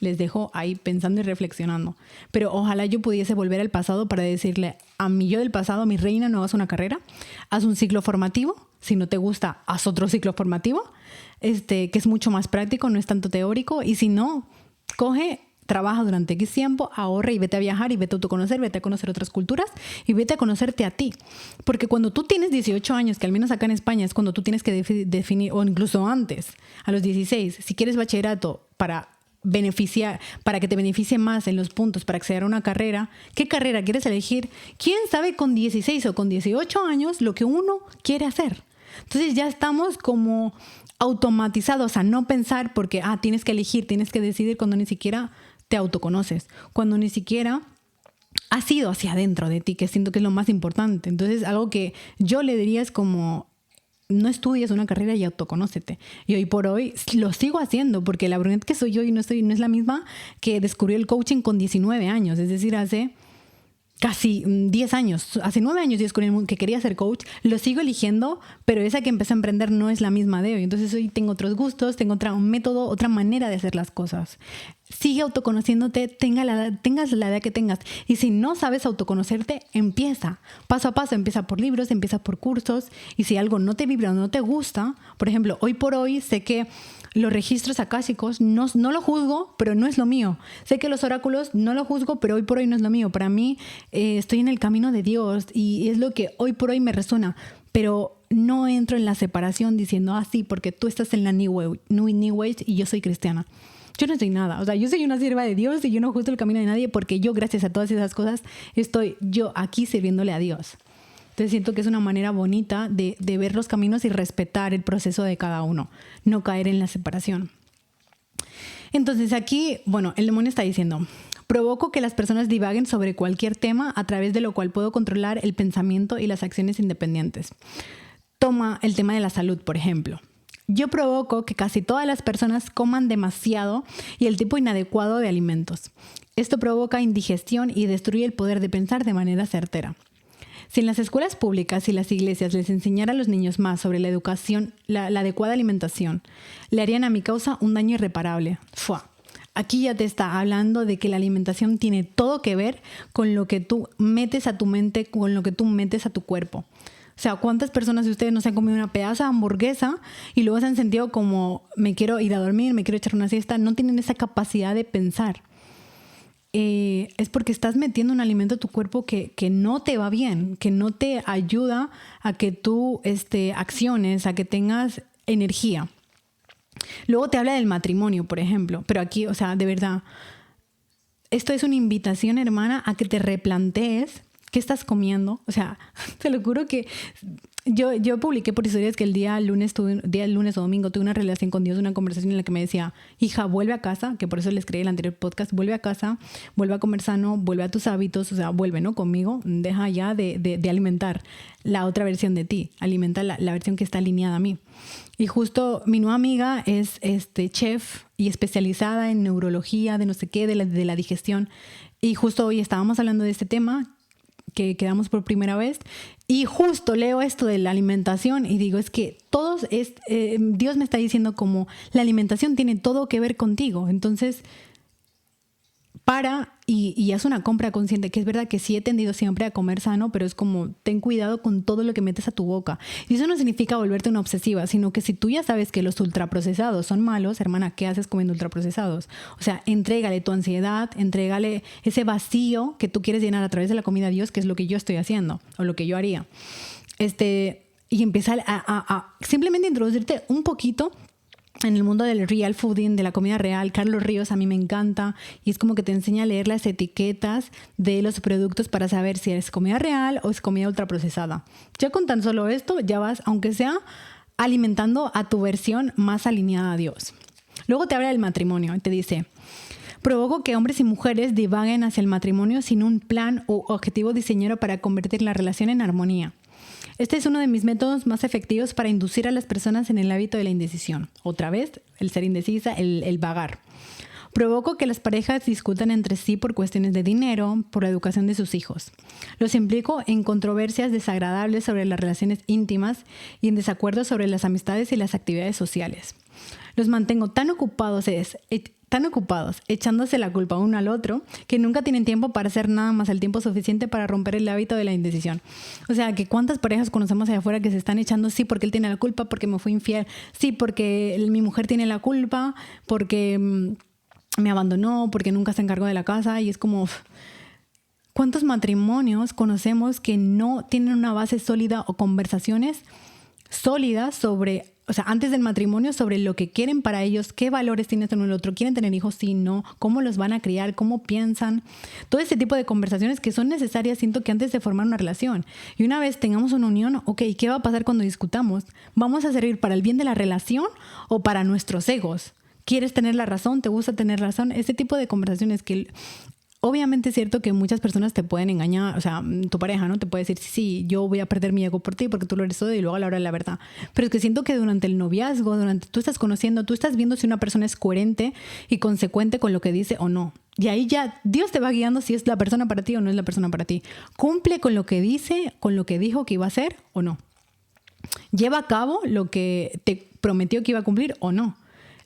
Les dejo ahí pensando y reflexionando. Pero ojalá yo pudiese volver al pasado para decirle a mi yo del pasado, mi reina, no hagas una carrera, haz un ciclo formativo. Si no te gusta, haz otro ciclo formativo, que es mucho más práctico, no es tanto teórico. Y si no, trabaja durante X tiempo, ahorra y vete a viajar y vete a autoconocer, vete a conocer otras culturas y vete a conocerte a ti. Porque cuando tú tienes 18 años, que al menos acá en España es cuando tú tienes que definir, o incluso antes, a los 16, si quieres bachillerato para que te beneficie más en los puntos para acceder a una carrera, ¿qué carrera quieres elegir? ¿Quién sabe con 16 o con 18 años lo que uno quiere hacer? Entonces ya estamos como automatizados a no pensar porque tienes que elegir, tienes que decidir cuando ni siquiera te autoconoces, cuando ni siquiera has ido hacia adentro de ti, que siento que es lo más importante. Entonces algo que yo le diría es como, no estudies una carrera y autoconócete. Y hoy por hoy lo sigo haciendo porque la brunette que soy yo y no es la misma que descubrió el coaching con 19 años. Es decir, hace casi 10 años. Hace 9 años yo descubrí que quería ser coach. Lo sigo eligiendo, pero esa que empecé a emprender no es la misma de hoy. Entonces hoy tengo otros gustos, tengo otro método, otra manera de hacer las cosas. Sigue autoconociéndote, tengas la edad que tengas. Y si no sabes autoconocerte, empieza. Paso a paso, empieza por libros, empieza por cursos. Y si algo no te vibra o no te gusta, por ejemplo, hoy por hoy sé que los registros acásicos no lo juzgo, pero no es lo mío. Sé que los oráculos no lo juzgo, pero hoy por hoy no es lo mío. Para mí estoy en el camino de Dios y es lo que hoy por hoy me resuena. Pero no entro en la separación diciendo, sí, porque tú estás en la New Age y yo soy cristiana. Yo no soy nada. O sea, yo soy una sierva de Dios y yo no juzgo el camino de nadie porque yo, gracias a todas esas cosas, estoy yo aquí sirviéndole a Dios. Entonces siento que es una manera bonita de ver los caminos y respetar el proceso de cada uno, no caer en la separación. Entonces aquí, el demonio está diciendo, provoco que las personas divaguen sobre cualquier tema a través de lo cual puedo controlar el pensamiento y las acciones independientes. toma el tema de la salud, por ejemplo. Yo provoco que casi todas las personas coman demasiado y el tipo inadecuado de alimentos. Esto provoca indigestión y destruye el poder de pensar de manera certera. Si en las escuelas públicas y las iglesias les enseñara a los niños más sobre la educación, la adecuada alimentación, le harían a mi causa un daño irreparable. ¡Fua! Aquí ya te está hablando de que la alimentación tiene todo que ver con lo que tú metes a tu mente, con lo que tú metes a tu cuerpo. O sea, ¿cuántas personas de ustedes no se han comido una pedazo de hamburguesa y luego se han sentido como me quiero ir a dormir, me quiero echar una siesta? No tienen esa capacidad de pensar. Es porque estás metiendo un alimento a tu cuerpo que no te va bien, que no te ayuda a que tú acciones, a que tengas energía. Luego te habla del matrimonio, por ejemplo, pero aquí, o sea, de verdad, esto es una invitación, hermana, a que te replantees qué estás comiendo. O sea, te lo juro que yo publiqué por historias que el día lunes o domingo tuve una relación con Dios, una conversación en la que me decía, hija, vuelve a casa, que por eso les creí el anterior podcast, vuelve a casa, vuelve a comer sano, vuelve a tus hábitos, o sea, vuelve, ¿no? Conmigo, deja ya de alimentar la otra versión de ti, alimenta la versión que está alineada a mí. Y justo mi nueva amiga es chef y especializada en neurología, de no sé qué, de la digestión. Y justo hoy estábamos hablando de este tema, que quedamos por primera vez, y justo leo esto de la alimentación y digo, es que Dios me está diciendo como la alimentación tiene todo que ver contigo. Entonces, para y haz una compra consciente, que es verdad que sí he tendido siempre a comer sano, pero es como ten cuidado con todo lo que metes a tu boca. Y eso no significa volverte una obsesiva, sino que si tú ya sabes que los ultraprocesados son malos, hermana, ¿qué haces comiendo ultraprocesados? O sea, entrégale tu ansiedad, entrégale ese vacío que tú quieres llenar a través de la comida a Dios, que es lo que yo estoy haciendo o lo que yo haría. Y empezar a simplemente introducirte un poquito en el mundo del real fooding, de la comida real. Carlos Ríos a mí me encanta y es como que te enseña a leer las etiquetas de los productos para saber si es comida real o es comida ultraprocesada. Ya con tan solo esto ya vas, aunque sea, alimentando a tu versión más alineada a Dios. Luego te habla del matrimonio y te dice, provoco que hombres y mujeres divaguen hacia el matrimonio sin un plan u objetivo diseñado para convertir la relación en armonía. Este es uno de mis métodos más efectivos para inducir a las personas en el hábito de la indecisión. Otra vez, el ser indecisa, el vagar. Provoco que las parejas discutan entre sí por cuestiones de dinero, por la educación de sus hijos. Los implico en controversias desagradables sobre las relaciones íntimas y en desacuerdos sobre las amistades y las actividades sociales. Los mantengo tan ocupados echándose la culpa uno al otro, que nunca tienen tiempo para hacer nada más el tiempo suficiente para romper el hábito de la indecisión. O sea, que cuántas parejas conocemos allá afuera que se están echando, sí, porque él tiene la culpa, porque me fui infiel, sí, porque mi mujer tiene la culpa, porque me abandonó, porque nunca se encargó de la casa, y es como, ¿cuántos matrimonios conocemos que no tienen una base sólida o conversaciones sólidas sobre, o sea, antes del matrimonio, sobre lo que quieren para ellos, qué valores tienen uno el otro, quieren tener hijos, sí, no, cómo los van a criar, cómo piensan, todo ese tipo de conversaciones que son necesarias, siento que antes de formar una relación. Y una vez tengamos una unión, ok, ¿qué va a pasar cuando discutamos? ¿Vamos a servir para el bien de la relación o para nuestros egos? ¿Quieres tener la razón? ¿Te gusta tener razón? Ese tipo de conversaciones que obviamente es cierto que muchas personas te pueden engañar, o sea, tu pareja, ¿no? Te puede decir, sí, yo voy a perder mi ego por ti porque tú lo eres todo, y luego a la hora de la verdad. Pero es que siento que durante el noviazgo, tú estás conociendo, tú estás viendo si una persona es coherente y consecuente con lo que dice o no. Y ahí ya Dios te va guiando si es la persona para ti o no es la persona para ti. ¿Cumple con lo que dice, con lo que dijo que iba a hacer o no? ¿Lleva a cabo lo que te prometió que iba a cumplir o no?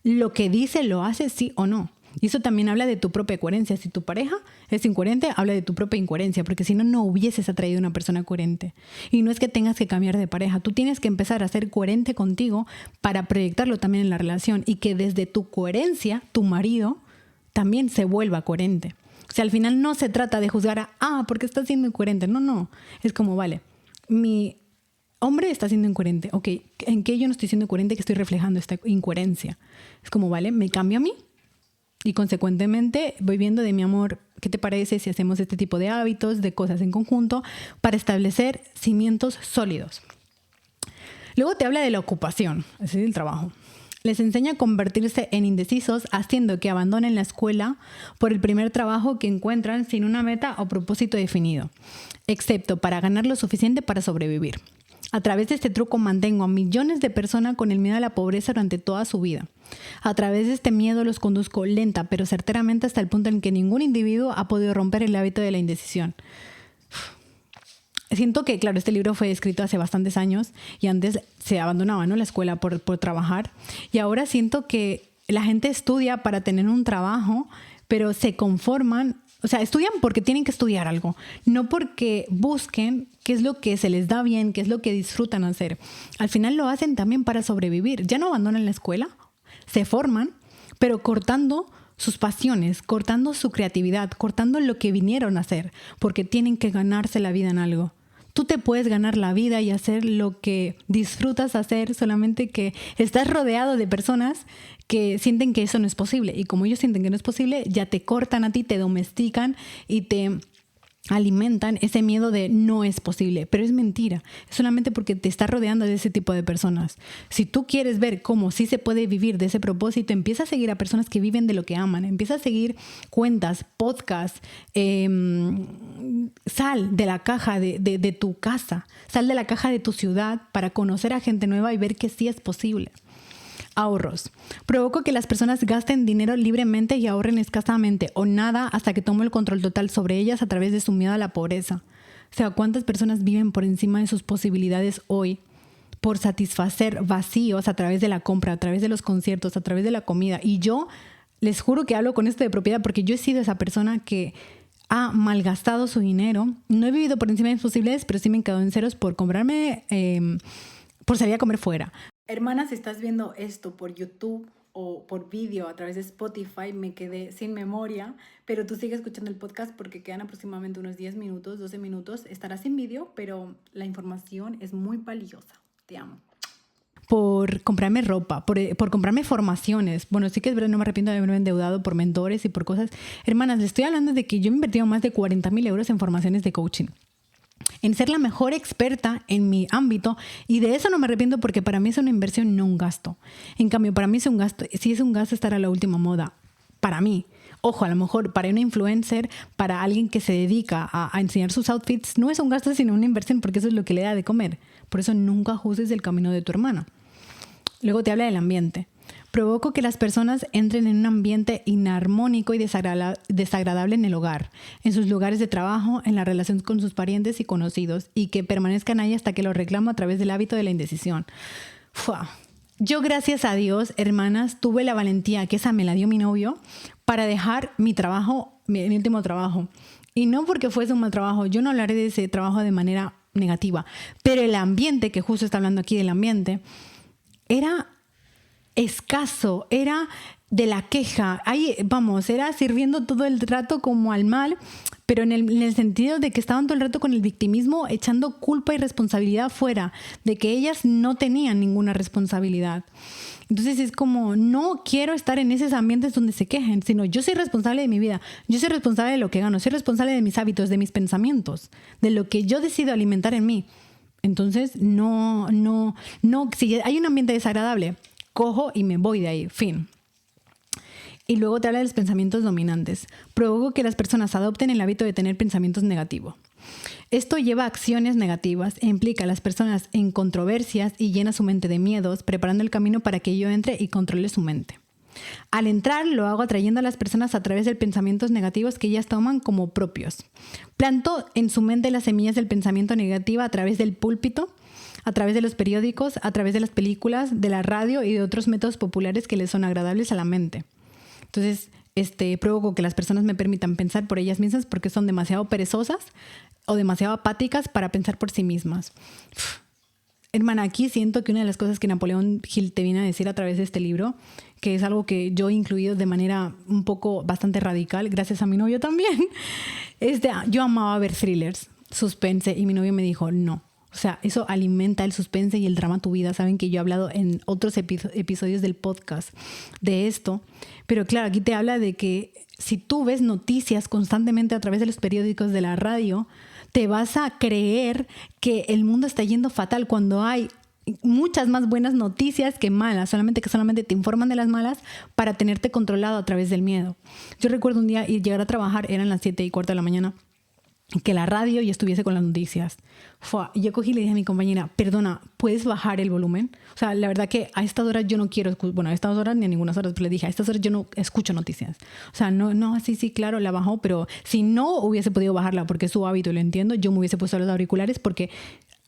¿Lo que dice lo hace, sí o no? Y eso también habla de tu propia coherencia. Si tu pareja es incoherente, habla de tu propia incoherencia, porque si no, no hubieses atraído a una persona coherente. Y no es que tengas que cambiar de pareja, tú tienes que empezar a ser coherente contigo para proyectarlo también en la relación, y que desde tu coherencia, tu marido también se vuelva coherente. O sea, al final no se trata de juzgar porque está siendo incoherente. No. Es como, vale, mi hombre está siendo incoherente. Ok, ¿en qué yo no estoy siendo incoherente que estoy reflejando esta incoherencia? Es como, vale, me cambio a mí. Y consecuentemente voy viendo de mi amor, ¿qué te parece si hacemos este tipo de hábitos, de cosas en conjunto para establecer cimientos sólidos? Luego te habla de la ocupación, es decir, el trabajo. Les enseña a convertirse en indecisos, haciendo que abandonen la escuela por el primer trabajo que encuentran sin una meta o propósito definido, excepto para ganar lo suficiente para sobrevivir. A través de este truco mantengo a millones de personas con el miedo a la pobreza durante toda su vida. A través de este miedo los conduzco lenta pero certeramente hasta el punto en que ningún individuo ha podido romper el hábito de la indecisión. Siento que, claro, este libro fue escrito hace bastantes años y antes se abandonaba, ¿no?, la escuela por trabajar. Y ahora siento que la gente estudia para tener un trabajo, pero se conforman, o sea, estudian porque tienen que estudiar algo, no porque busquen qué es lo que se les da bien, qué es lo que disfrutan hacer. Al final lo hacen también para sobrevivir. Ya no abandonan la escuela, se forman, pero cortando sus pasiones, cortando su creatividad, cortando lo que vinieron a hacer, porque tienen que ganarse la vida en algo. Tú te puedes ganar la vida y hacer lo que disfrutas hacer, solamente que estás rodeado de personas que sienten que eso no es posible. Y como ellos sienten que no es posible, ya te cortan a ti, te domestican y te alimentan ese miedo de no es posible. Pero es mentira. Es solamente porque te estás rodeando de ese tipo de personas. Si tú quieres ver cómo sí se puede vivir de ese propósito, empieza a seguir a personas que viven de lo que aman. Empieza a seguir cuentas, podcasts. Sal de la caja de tu casa. Sal de la caja de tu ciudad para conocer a gente nueva y ver que sí es posible. Ahorros. Provoco que las personas gasten dinero libremente y ahorren escasamente o nada hasta que tomo el control total sobre ellas a través de su miedo a la pobreza. O sea, ¿cuántas personas viven por encima de sus posibilidades hoy por satisfacer vacíos a través de la compra, a través de los conciertos, a través de la comida? Y yo les juro que hablo con esto de propiedad porque yo he sido esa persona que ha malgastado su dinero. No he vivido por encima de mis posibilidades, pero sí me he quedado en ceros por comprarme, por salir a comer fuera. Hermana, si estás viendo esto por YouTube o por vídeo a través de Spotify, me quedé sin memoria, pero tú sigues escuchando el podcast porque quedan aproximadamente unos 10 minutos, 12 minutos. Estará sin vídeo, pero la información es muy valiosa. Te amo. Por comprarme ropa, por comprarme formaciones. Bueno, sí que es verdad, no me arrepiento de haberme endeudado por mentores y por cosas. Hermanas, les estoy hablando de que yo he invertido más de 40,000 euros en formaciones de coaching, en ser la mejor experta en mi ámbito, y de eso no me arrepiento porque para mí es una inversión, no un gasto. En cambio, para mí es un gasto, sí es un gasto estar a la última moda, para mí. Ojo, a lo mejor para una influencer, para alguien que se dedica a enseñar sus outfits, no es un gasto sino una inversión porque eso es lo que le da de comer. Por eso nunca juzgues el camino de tu hermana. Luego te habla del ambiente. Provoco que las personas entren en un ambiente inarmónico y desagradable en el hogar, en sus lugares de trabajo, en la relación con sus parientes y conocidos, y que permanezcan ahí hasta que lo reclamo a través del hábito de la indecisión. Yo, gracias a Dios, hermanas, tuve la valentía, que esa me la dio mi novio, para dejar mi trabajo, mi último trabajo. Y no porque fuese un mal trabajo, yo no hablaré de ese trabajo de manera negativa, pero el ambiente, que justo está hablando aquí del ambiente, era escaso, era de la queja. Ahí, vamos, era sirviendo todo el rato como al mal, pero en el sentido de que estaban todo el rato con el victimismo, echando culpa y responsabilidad fuera, de que ellas no tenían ninguna responsabilidad. Entonces es como, no quiero estar en esos ambientes donde se quejen, sino yo soy responsable de mi vida, yo soy responsable de lo que gano, soy responsable de mis hábitos, de mis pensamientos, de lo que yo decido alimentar en mí. Entonces, no, si hay un ambiente desagradable, cojo y me voy de ahí, fin. Y luego te habla de los pensamientos dominantes. Provoco que las personas adopten el hábito de tener pensamientos negativos. Esto lleva a acciones negativas e implica a las personas en controversias y llena su mente de miedos, preparando el camino para que yo entre y controle su mente. Al entrar, lo hago atrayendo a las personas a través de pensamientos negativos que ellas toman como propios. Planto en su mente las semillas del pensamiento negativo a través del púlpito, a través de los periódicos, a través de las películas, de la radio y de otros métodos populares que les son agradables a la mente. Entonces, provoco que las personas me permitan pensar por ellas mismas porque son demasiado perezosas o demasiado apáticas para pensar por sí mismas. Hermana, aquí siento que una de las cosas que Napoleón Hill te viene a decir a través de este libro, que es algo que yo he incluido de manera un poco bastante radical, gracias a mi novio también, yo amaba ver thrillers, suspense, y mi novio me dijo, no. O sea, eso alimenta el suspense y el drama a tu vida. Saben que yo he hablado en otros episodios del podcast de esto. Pero claro, aquí te habla de que si tú ves noticias constantemente a través de los periódicos, de la radio, te vas a creer que el mundo está yendo fatal cuando hay muchas más buenas noticias que malas, solamente te informan de las malas para tenerte controlado a través del miedo. Yo recuerdo un día llegar a trabajar, eran las 7:15 de la mañana, que la radio y estuviese con las noticias. Y yo cogí y le dije a mi compañera, perdona, ¿puedes bajar el volumen? O sea, la verdad que a estas horas yo no quiero, bueno, a estas horas ni a ninguna horas, pero le dije, a estas horas yo no escucho noticias. O sea, no, sí, claro, la bajó, pero si no hubiese podido bajarla porque es su hábito y lo entiendo, yo me hubiese puesto los auriculares porque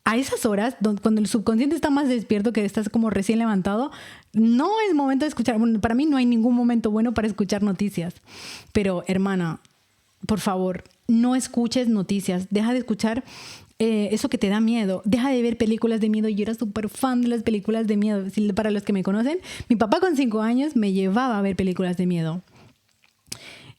a esas horas, cuando el subconsciente está más despierto, que estás como recién levantado, no es momento de escuchar. Bueno, para mí no hay ningún momento bueno para escuchar noticias. Pero, hermana, por favor, no escuches noticias. Deja de escuchar eso que te da miedo. Deja de ver películas de miedo. Yo era súper fan de las películas de miedo. Para los que me conocen, mi papá con 5 años me llevaba a ver películas de miedo.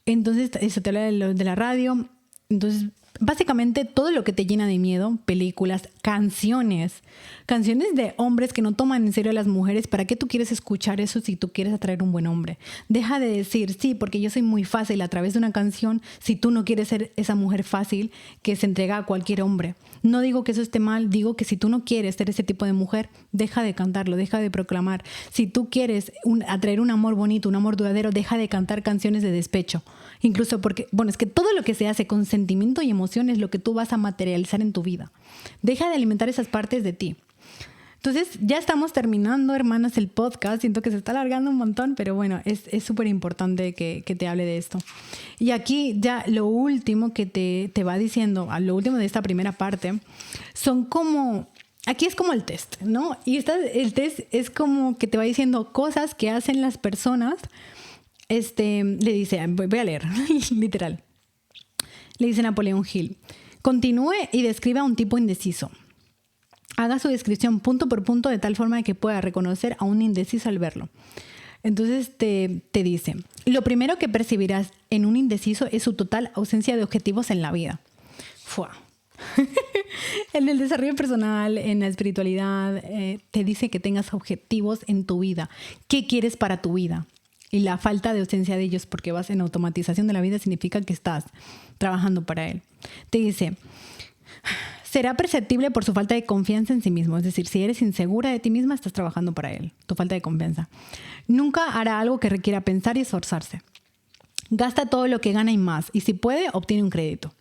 Entonces, eso te habla de la radio. Entonces, básicamente todo lo que te llena de miedo, películas, canciones de hombres que no toman en serio a las mujeres. ¿Para qué tú quieres escuchar eso si tú quieres atraer un buen hombre? Deja de decir, sí, porque yo soy muy fácil a través de una canción, si tú no quieres ser esa mujer fácil que se entrega a cualquier hombre. No digo que eso esté mal, digo que si tú no quieres ser ese tipo de mujer, deja de cantarlo, deja de proclamar. Si tú quieres atraer un amor bonito, un amor duradero, deja de cantar canciones de despecho. Incluso porque, bueno, es que todo lo que se hace con sentimiento y emoción es lo que tú vas a materializar en tu vida. Deja de alimentar esas partes de ti. Entonces, ya estamos terminando, hermanas, el podcast. Siento que se está alargando un montón, pero bueno, es súper importante que te hable de esto. Y aquí ya lo último que te va diciendo, a lo último de esta primera parte, son como... Aquí es como el test, ¿no? Y el test es como que te va diciendo cosas que hacen las personas. Le dice, voy a leer, literal. Le dice Napoleón Hill, continúe y describa a un tipo indeciso. Haga su descripción punto por punto de tal forma que pueda reconocer a un indeciso al verlo. Entonces te dice, lo primero que percibirás en un indeciso es su total ausencia de objetivos en la vida. ¡Fua! En el desarrollo personal, en la espiritualidad, te dice que tengas objetivos en tu vida. ¿Qué quieres para tu vida? Y la falta de ausencia de ellos porque vas en automatización de la vida significa que estás trabajando para él. Te dice, será perceptible por su falta de confianza en sí mismo. Es decir, si eres insegura de ti misma, estás trabajando para él. Tu falta de confianza. Nunca hará algo que requiera pensar y esforzarse. Gasta todo lo que gana y más. Y si puede, obtiene un crédito.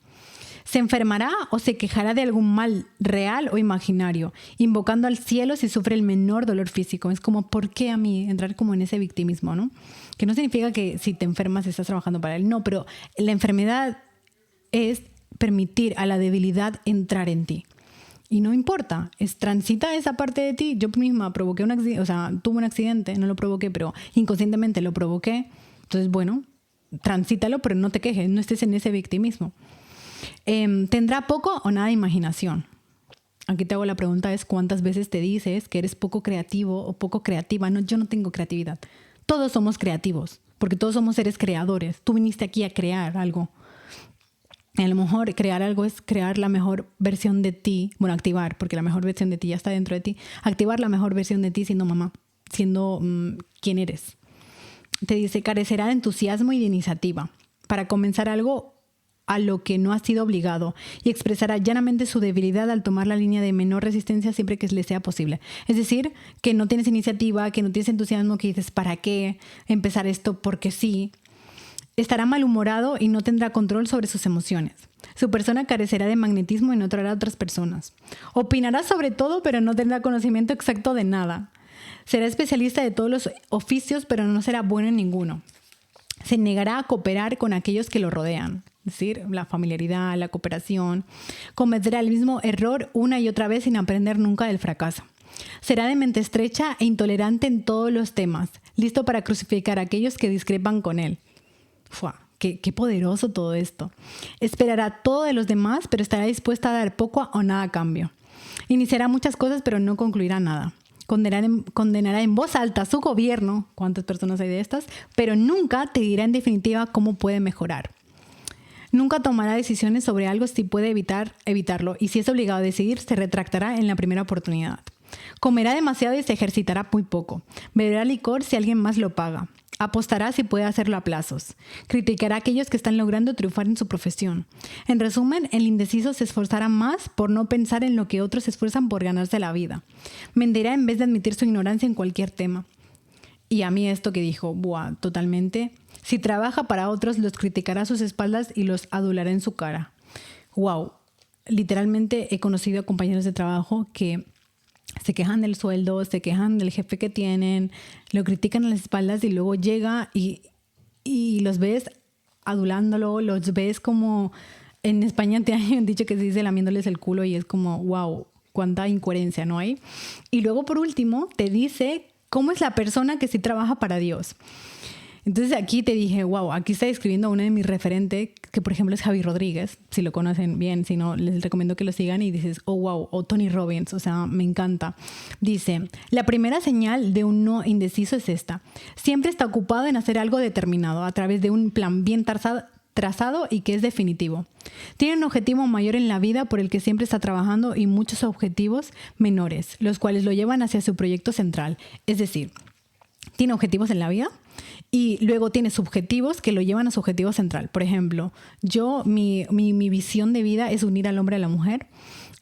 Se enfermará o se quejará de algún mal real o imaginario, invocando al cielo si sufre el menor dolor físico. Es como, ¿por qué a mí? Entrar como en ese victimismo, ¿no? Que no significa que si te enfermas estás trabajando para él. No, pero la enfermedad es permitir a la debilidad entrar en ti. Y no importa, transita esa parte de ti. Yo misma provoqué un accidente, o sea, tuve un accidente, no lo provoqué, pero inconscientemente lo provoqué. Entonces, bueno, transítalo, pero no te quejes, no estés en ese victimismo. Tendrá poco o nada de imaginación. Aquí te hago la pregunta es ¿cuántas veces te dices que eres poco creativo o poco creativa? No, yo no tengo creatividad. Todos somos creativos, porque todos somos seres creadores. Tú viniste aquí a crear algo. A lo mejor crear algo es crear la mejor versión de ti. Bueno, activar, porque la mejor versión de ti ya está dentro de ti. Activar la mejor versión de ti siendo mamá, siendo quien eres. Te dice, carecerá de entusiasmo y de iniciativa para comenzar algo a lo que no ha sido obligado y expresará llanamente su debilidad al tomar la línea de menor resistencia siempre que le sea posible. Es decir, que no tienes iniciativa, que no tienes entusiasmo, que dices, ¿para qué empezar esto? Porque sí. Estará malhumorado y no tendrá control sobre sus emociones. Su persona carecerá de magnetismo y no atraerá a otras personas. Opinará sobre todo, pero no tendrá conocimiento exacto de nada. Será especialista de todos los oficios, pero no será bueno en ninguno. Se negará a cooperar con aquellos que lo rodean. Es decir, la familiaridad, la cooperación. Cometerá el mismo error una y otra vez sin aprender nunca del fracaso. Será de mente estrecha e intolerante en todos los temas, listo para crucificar a aquellos que discrepan con él. Qué poderoso todo esto. Esperará todo de los demás, pero estará dispuesta a dar poco o nada a cambio. Iniciará muchas cosas, pero no concluirá nada. Condenará en voz alta su gobierno, ¿cuántas personas hay de estas? Pero nunca te dirá en definitiva cómo puede mejorar. Nunca tomará decisiones sobre algo si puede evitarlo, y si es obligado a decidir, se retractará en la primera oportunidad. Comerá demasiado y se ejercitará muy poco. Beberá licor si alguien más lo paga. Apostará si puede hacerlo a plazos. Criticará a aquellos que están logrando triunfar en su profesión. En resumen, el indeciso se esforzará más por no pensar en lo que otros se esfuerzan por ganarse la vida. Mentirá en vez de admitir su ignorancia en cualquier tema. Y a mí esto que dijo, ¡buah! Totalmente. Si trabaja para otros, los criticará a sus espaldas y los adulará en su cara. wow, literalmente he conocido compañeros de trabajo que se quejan del sueldo, se quejan del jefe que tienen, lo critican a las espaldas y luego llega y los ves adulándolo, los ves como... En España te han dicho que se dice lamiéndoles el culo y es como, wow, cuánta incoherencia no hay. Y luego, por último, te dice cómo es la persona que sí trabaja para Dios. Entonces aquí te dije, wow, aquí está describiendo a uno de mis referentes, que por ejemplo es Javi Rodríguez, si lo conocen bien, si no, les recomiendo que lo sigan y dices, oh wow, o Tony Robbins, o sea, me encanta. Dice, la primera señal de un no indeciso es esta: siempre está ocupado en hacer algo determinado a través de un plan bien trazado y que es definitivo. Tiene un objetivo mayor en la vida por el que siempre está trabajando y muchos objetivos menores, los cuales lo llevan hacia su proyecto central. Es decir, tiene objetivos en la vida y luego tiene subjetivos que lo llevan a su objetivo central. Por ejemplo, mi visión de vida es unir al hombre a la mujer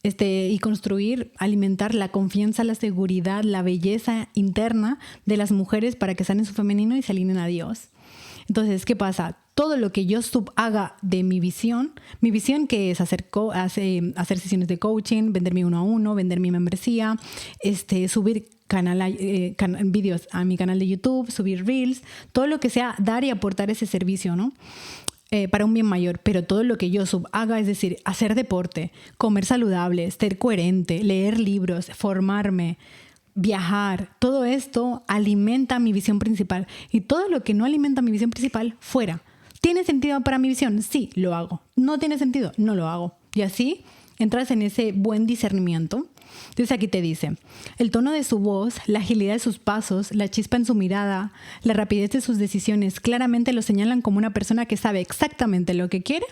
y construir, alimentar la confianza, la seguridad, la belleza interna de las mujeres para que sanen su femenino y se alineen a Dios. Entonces, ¿qué pasa? Todo lo que yo haga de mi visión que es hacer sesiones de coaching, vender mi 1-a-1, vender mi membresía, subir vídeos a mi canal de YouTube, subir reels, todo lo que sea dar y aportar ese servicio, ¿no? Para un bien mayor, pero todo lo que yo haga, es decir, hacer deporte, comer saludable, ser coherente, leer libros, formarme, viajar, todo esto alimenta mi visión principal y todo lo que no alimenta mi visión principal, fuera. ¿Tiene sentido para mi visión? Sí, lo hago. ¿No tiene sentido? No lo hago. Y así entras en ese buen discernimiento. Entonces aquí te dice, el tono de su voz, la agilidad de sus pasos, la chispa en su mirada, la rapidez de sus decisiones, claramente lo señalan como una persona que sabe exactamente lo que quiere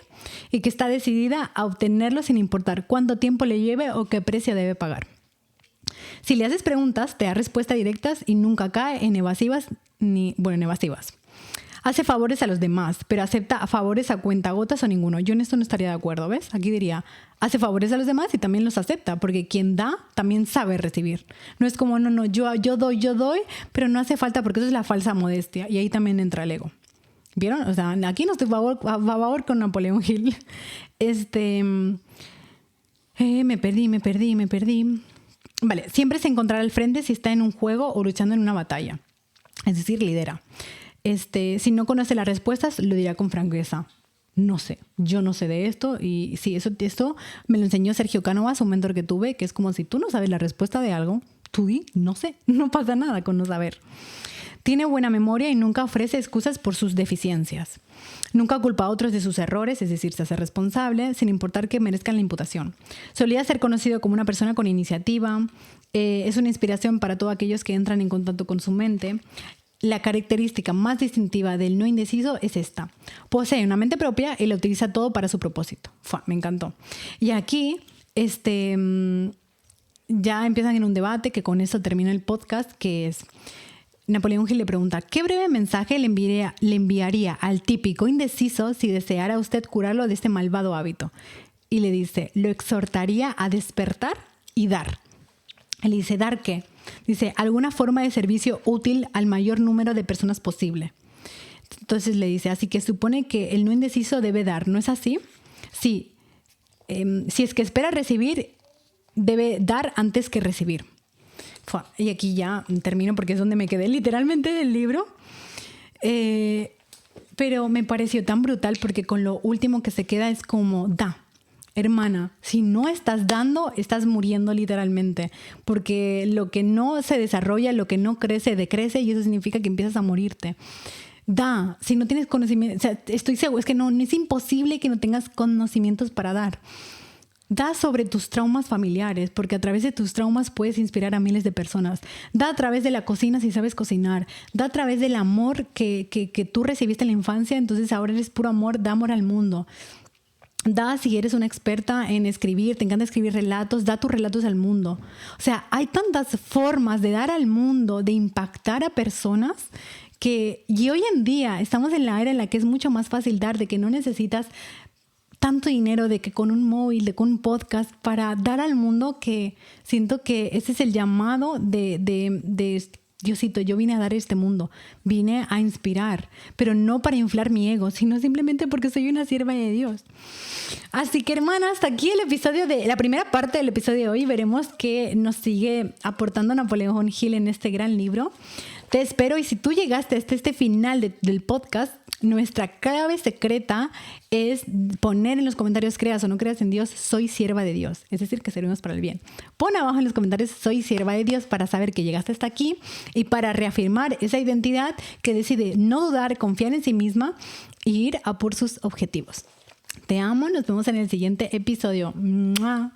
y que está decidida a obtenerlo sin importar cuánto tiempo le lleve o qué precio debe pagar. Si le haces preguntas, te da respuestas directas y nunca cae en evasivas. Hace favores a los demás, pero acepta favores a cuentagotas o ninguno. Yo en esto no estaría de acuerdo, ¿ves? Aquí diría, hace favores a los demás y también los acepta, porque quien da también sabe recibir. No es como, yo doy, pero no hace falta porque eso es la falsa modestia. Y ahí también entra el ego. ¿Vieron? O sea, aquí no estoy a favor con Napoleón Hill. Me perdí. Vale, siempre se encontrará al frente si está en un juego o luchando en una batalla. Es decir, lidera. Si no conoce las respuestas, lo dirá con franqueza. No sé, yo no sé de esto. Y sí, esto me lo enseñó Sergio Cánovas, un mentor que tuve, que es como si tú no sabes la respuesta de algo, tú di, no sé, no pasa nada con no saber. Tiene buena memoria y nunca ofrece excusas por sus deficiencias. Nunca culpa a otros de sus errores, es decir, se hace responsable, sin importar que merezcan la imputación. Solía ser conocido como una persona con iniciativa. Es una inspiración para todos aquellos que entran en contacto con su mente. La característica más distintiva del no indeciso es esta: posee una mente propia y la utiliza todo para su propósito. Me encantó. Y aquí ya empiezan en un debate que con esto termina el podcast, que es: Napoleón Hill le pregunta, ¿qué breve mensaje le enviaría al típico indeciso si deseara usted curarlo de este malvado hábito? Y le dice, lo exhortaría a despertar y dar. Él dice, ¿dar qué? Dice, alguna forma de servicio útil al mayor número de personas posible. Entonces le dice, así que supone que el no indeciso debe dar, ¿no es así? Sí. Si es que espera recibir, debe dar antes que recibir. Y aquí ya termino porque es donde me quedé literalmente del libro. Pero me pareció tan brutal porque con lo último que se queda es como, da. Hermana, si no estás dando, estás muriendo literalmente, porque lo que no se desarrolla, lo que no crece, decrece, y eso significa que empiezas a morirte. Da, si no tienes conocimiento, o sea, estoy seguro, es que no es imposible que no tengas conocimientos para dar. Da sobre tus traumas familiares, porque a través de tus traumas puedes inspirar a miles de personas. Da a través de la cocina si sabes cocinar. Da a través del amor que tú recibiste en la infancia, entonces ahora eres puro amor, da amor al mundo. Da si eres una experta en escribir, te encanta escribir relatos, da tus relatos al mundo. O sea, hay tantas formas de dar al mundo, de impactar a personas y hoy en día estamos en la era en la que es mucho más fácil dar, de que no necesitas tanto dinero, de que con un móvil, de con un podcast, para dar al mundo, que siento que ese es el llamado de Diosito, yo vine a dar este mundo, vine a inspirar, pero no para inflar mi ego, sino simplemente porque soy una sierva de Dios. Así que, hermanas, hasta aquí la primera parte del episodio de hoy. Veremos qué nos sigue aportando Napoleón Hill en este gran libro. Te espero, y si tú llegaste hasta este final del podcast, nuestra clave secreta es poner en los comentarios: creas o no creas en Dios, soy sierva de Dios. Es decir, que servimos para el bien. Pon abajo en los comentarios: soy sierva de Dios, para saber que llegaste hasta aquí y para reafirmar esa identidad que decide no dudar, confiar en sí misma e ir a por sus objetivos. Te amo, nos vemos en el siguiente episodio. ¡Mua!